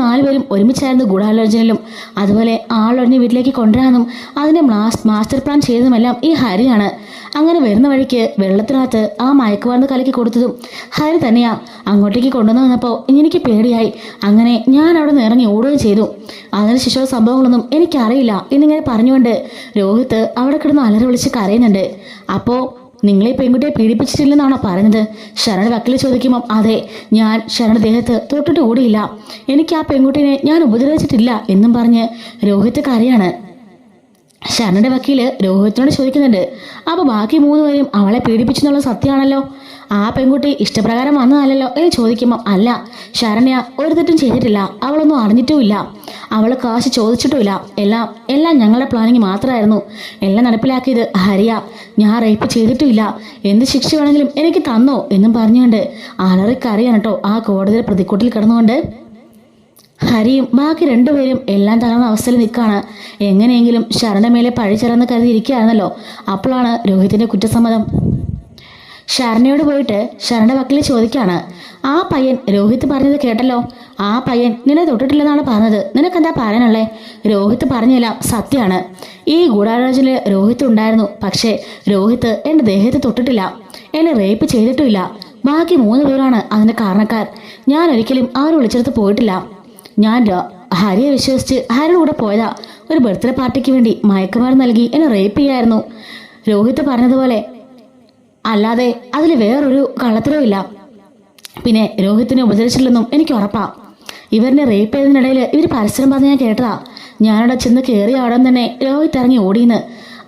നാലുപേരും ഒരുമിച്ചായിരുന്നു ഗൂഢാലോചനയിലും അതുപോലെ ആളൊഴിഞ്ഞ് വീട്ടിലേക്ക് കൊണ്ടുവരാനും അതിൻ്റെ മാസ്റ്റർ പ്ലാൻ ചെയ്തതുമെല്ലാം ഈ ഹരിയാണ്. അങ്ങനെ വരുന്ന വഴിക്ക് വെള്ളത്തിനകത്ത് ആ മയക്കുമരുന്ന് കലക്കി കൊടുത്തതും ഹരി തന്നെയാ. അങ്ങോട്ടേക്ക് കൊണ്ടുവന്ന് വന്നപ്പോൾ എനിക്ക് പേടിയായി. അങ്ങനെ ഞാൻ അവിടെ നിന്ന് ഇറങ്ങി ഓടുകയും ചെയ്തു. അതിനുശേഷം സംഭവങ്ങളൊന്നും എനിക്കറിയില്ല എന്നിങ്ങനെ പറഞ്ഞുകൊണ്ട് രോഹിത്ത് അവിടെ കിടന്ന് അലറി വിളിച്ച് കരയുന്നുണ്ട്. അപ്പോൾ നിങ്ങളെ പെൺകുട്ടിയെ പീഡിപ്പിച്ചിട്ടില്ലെന്നാണോ പറയുന്നത്? ശരണ വക്കീൽ ചോദിക്കുമ്പം അതെ, ഞാൻ ശരണ ദേഹത്ത് തൊട്ടിട്ട് കൂടിയില്ല, എനിക്ക് ആ പെൺകുട്ടിയെ ഞാൻ ഉപദ്രവിച്ചിട്ടില്ല എന്നും പറഞ്ഞ് രോഹിത്ത് കരയാണ്. ശരണയുടെ വക്കീല് രോഹിത്തിനോട് ചോദിക്കുന്നുണ്ട്, അപ്പോൾ ബാക്കി 3 പേരും അവളെ പീഡിപ്പിച്ചെന്നുള്ള സത്യമാണല്ലോ, ആ പെൺകുട്ടി ഇഷ്ടപ്രകാരം വന്നതല്ലോ എന്ന് ചോദിക്കുമ്പോൾ അല്ല, ശരണ്യ ഒരു തെറ്റും ചെയ്തിട്ടില്ല, അവളൊന്നും അറിഞ്ഞിട്ടുമില്ല, അവൾ കാശ് ചോദിച്ചിട്ടുമില്ല, എല്ലാം ഞങ്ങളുടെ പ്ലാനിങ് മാത്രമായിരുന്നു, എല്ലാം നടപ്പിലാക്കിയത് ഹരിയ, ഞാൻ റേപ്പ് ചെയ്തിട്ടുമില്ല, എന്ത് ശിക്ഷ വേണമെങ്കിലും എനിക്ക് തന്നോ എന്നും പറഞ്ഞുകൊണ്ട് അലറിക്കറിയാണ് കേട്ടോ ആ കോടതിയിൽ പ്രതിക്കൂട്ടിൽ കിടന്നുകൊണ്ട്. ഹരിയും ബാക്കി 2 പേരും എല്ലാം തകർന്ന അവസ്ഥയിൽ നിൽക്കുകയാണ്. എങ്ങനെയെങ്കിലും ശരണ മേലെ പഴിച്ചെറന്ന് കരുതിയിരിക്കുകയായിരുന്നല്ലോ. അപ്പോഴാണ് രോഹിത്തിന്റെ കുറ്റസമ്മതം. ശരണയോട് പോയിട്ട് ശരണയുടെ വക്കീൽ ചോദിക്കുകയാണ്, ആ പയ്യൻ രോഹിത്ത് പറഞ്ഞത് കേട്ടല്ലോ, ആ പയ്യൻ നിന്നെ തൊട്ടിട്ടില്ലെന്നാണ് പറഞ്ഞത്, നിനക്കെന്താ പറയാനുള്ളേ? രോഹിത്ത് പറഞ്ഞെല്ലാം സത്യമാണ്. ഈ ഗൂഢാലോചനയിൽ രോഹിത്ത് ഉണ്ടായിരുന്നു. പക്ഷേ രോഹിത്ത് എൻ്റെ ദേഹത്ത് തൊട്ടിട്ടില്ല, എന്നെ റേപ്പ് ചെയ്തിട്ടുമില്ല. ബാക്കി 3 പേരാണ് അതിൻ്റെ കാരണക്കാർ. ഞാൻ ഒരിക്കലും ആരും വിളിച്ചെടുത്ത് പോയിട്ടില്ല. ഞാൻ ഹരിയെ വിശ്വസിച്ച് ഹരിയുടെ കൂടെ പോയതാ. ഒരു ബർത്ത്ഡേ പാർട്ടിക്ക് വേണ്ടി മയക്കുമരുന്ന് നൽകി എന്നെ റേപ്പ് ചെയ്യായിരുന്നു. രോഹിത്ത് പറഞ്ഞതുപോലെ അല്ലാതെ അതിൽ വേറൊരു കള്ളത്തരവും ഇല്ല. പിന്നെ രോഹിത്തിനെ ഉപദ്രവിച്ചില്ലെന്നും എനിക്ക് ഉറപ്പാ. ഇവരിനെ റേപ്പ് ചെയ്തതിനിടയിൽ ഇവർ പരസ്പരം പറഞ്ഞ് ഞാൻ കേട്ടതാ. ഞാനവിടെ ചെന്ന് കയറിയ അവിടെ തന്നെ രോഹിത്ത് ഇറങ്ങി ഓടിയെന്ന്.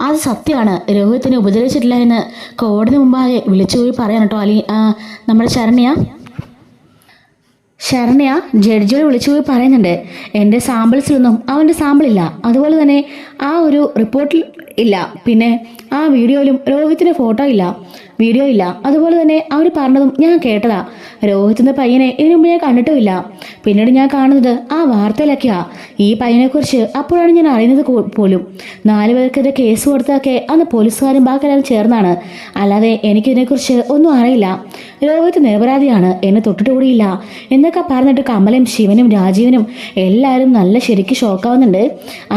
അത് സത്യമാണ്. രോഹിത്തിനെ ഉപദ്രവിച്ചിട്ടില്ല എന്ന് കോടതി മുമ്പാകെ വിളിച്ചുപോയി പറയാൻ കേട്ടോ നമ്മുടെ ശരണ്യ ജഡ്ജിയോട് വിളിച്ചു പോയി പറയുന്നുണ്ട്, എൻ്റെ സാമ്പിൾസിലൊന്നും അവൻ്റെ സാമ്പിളില്ല, അതുപോലെ തന്നെ ആ ഒരു റിപ്പോർട്ടിൽ ഇല്ല, പിന്നെ ആ വീഡിയോയിലും രോഹിത്തിൻ്റെ വീഡിയോ ഇല്ല, അതുപോലെ തന്നെ അവർ പറഞ്ഞതും ഞാൻ കേട്ടതാ. രോഹിത്തിൻ്റെ പയ്യനെ ഇതിനു മുമ്പ് ഞാൻ കണ്ടിട്ടുമില്ല. പിന്നീട് ഞാൻ കാണുന്നത് ആ വാർത്തയിലൊക്കെയാ. ഈ പയ്യനെക്കുറിച്ച് അപ്പോഴാണ് ഞാൻ അറിയുന്നത് പോലും. 4 പേർക്കെതിരെ കേസ് കൊടുത്തൊക്കെ അന്ന് പോലീസുകാരും ബാക്കിയെല്ലാം ചേർന്നാണ്. അല്ലാതെ എനിക്കിതിനെക്കുറിച്ച് ഒന്നും അറിയില്ല. രോഹിത്ത് നിരപരാധിയാണ്, എന്നെ തൊട്ടിട്ട് കൂടിയില്ല എന്നൊക്കെ പറഞ്ഞിട്ട് കമലും ശിവനും രാജീവനും എല്ലാവരും നല്ല ശരിക്കും ഷോക്കാവുന്നുണ്ട്.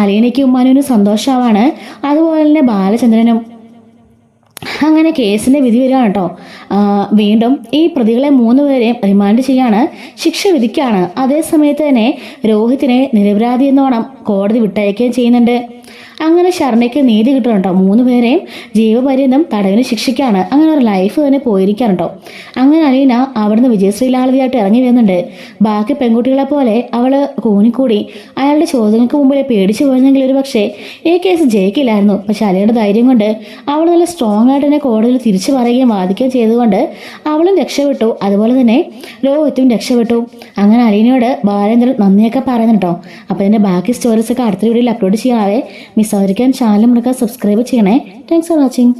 അലീനയ്ക്കും മനുവിനും സന്തോഷമാവാണ്, അതുപോലെ തന്നെ ബാലചന്ദ്രനും. അങ്ങനെ കേസിന്റെ വിധി വരികയാണ് കേട്ടോ. വീണ്ടും ഈ പ്രതികളെ 3 പേരെയും റിമാൻഡ് ചെയ്യാണ്, ശിക്ഷ വിധിക്കുകയാണ്. അതേസമയത്ത് തന്നെ രോഹിത്തിനെ നിരപരാധി എന്നോണം കോടതി വിട്ടയക്കുകയും ചെയ്യുന്നുണ്ട്. അങ്ങനെ ശരണയ്ക്ക് നീതി കിട്ടുന്നുണ്ടോ. 3 പേരെയും ജീവപര്യന്തം തടവിന് ശിക്ഷിക്കാണ്. അങ്ങനെ ഒരു ലൈഫ് തന്നെ പോയിരിക്കുകയാണ് കേട്ടോ. അങ്ങനെ അലീന അവിടുന്ന് വിജയശ്രീലാളിതയായിട്ട് ഇറങ്ങി വരുന്നുണ്ട്. ബാക്കി പെൺകുട്ടികളെ പോലെ അവള് കൂനിക്കൂടി അയാളുടെ ചോദ്യങ്ങൾക്ക് മുമ്പിൽ പേടിച്ചു പോയിരുന്നെങ്കിൽ ഒരു പക്ഷേ ഈ കേസ് ജയിക്കില്ലായിരുന്നു. പക്ഷെ അലീനയുടെ ധൈര്യം കൊണ്ട് അവൾ നല്ല സ്ട്രോങ് ആയിട്ട് തന്നെ കോടതിയിൽ തിരിച്ചു പറയുകയും വാദിക്കുകയും ചെയ്തുകൊണ്ട് അവളും രക്ഷപ്പെട്ടു. അതുപോലെ തന്നെ രോഹിത്തും രക്ഷപ്പെട്ടു. അങ്ങനെ അലീനയോട് ബാലേന്ദ്രൻ നന്ദിയൊക്കെ പറയുന്നു കേട്ടോ. അപ്പോൾ ഇതിൻ്റെ ബാക്കി സ്റ്റോറീസൊക്കെ അടുത്ത വീഡിയോയിൽ അപ്ലോഡ് ചെയ്യാതെ മിസ്സായിരിക്കാൻ ചാനൽ മുടക്കാൻ സബ്സ്ക്രൈബ് ചെയ്യണേ. Thanks for watching.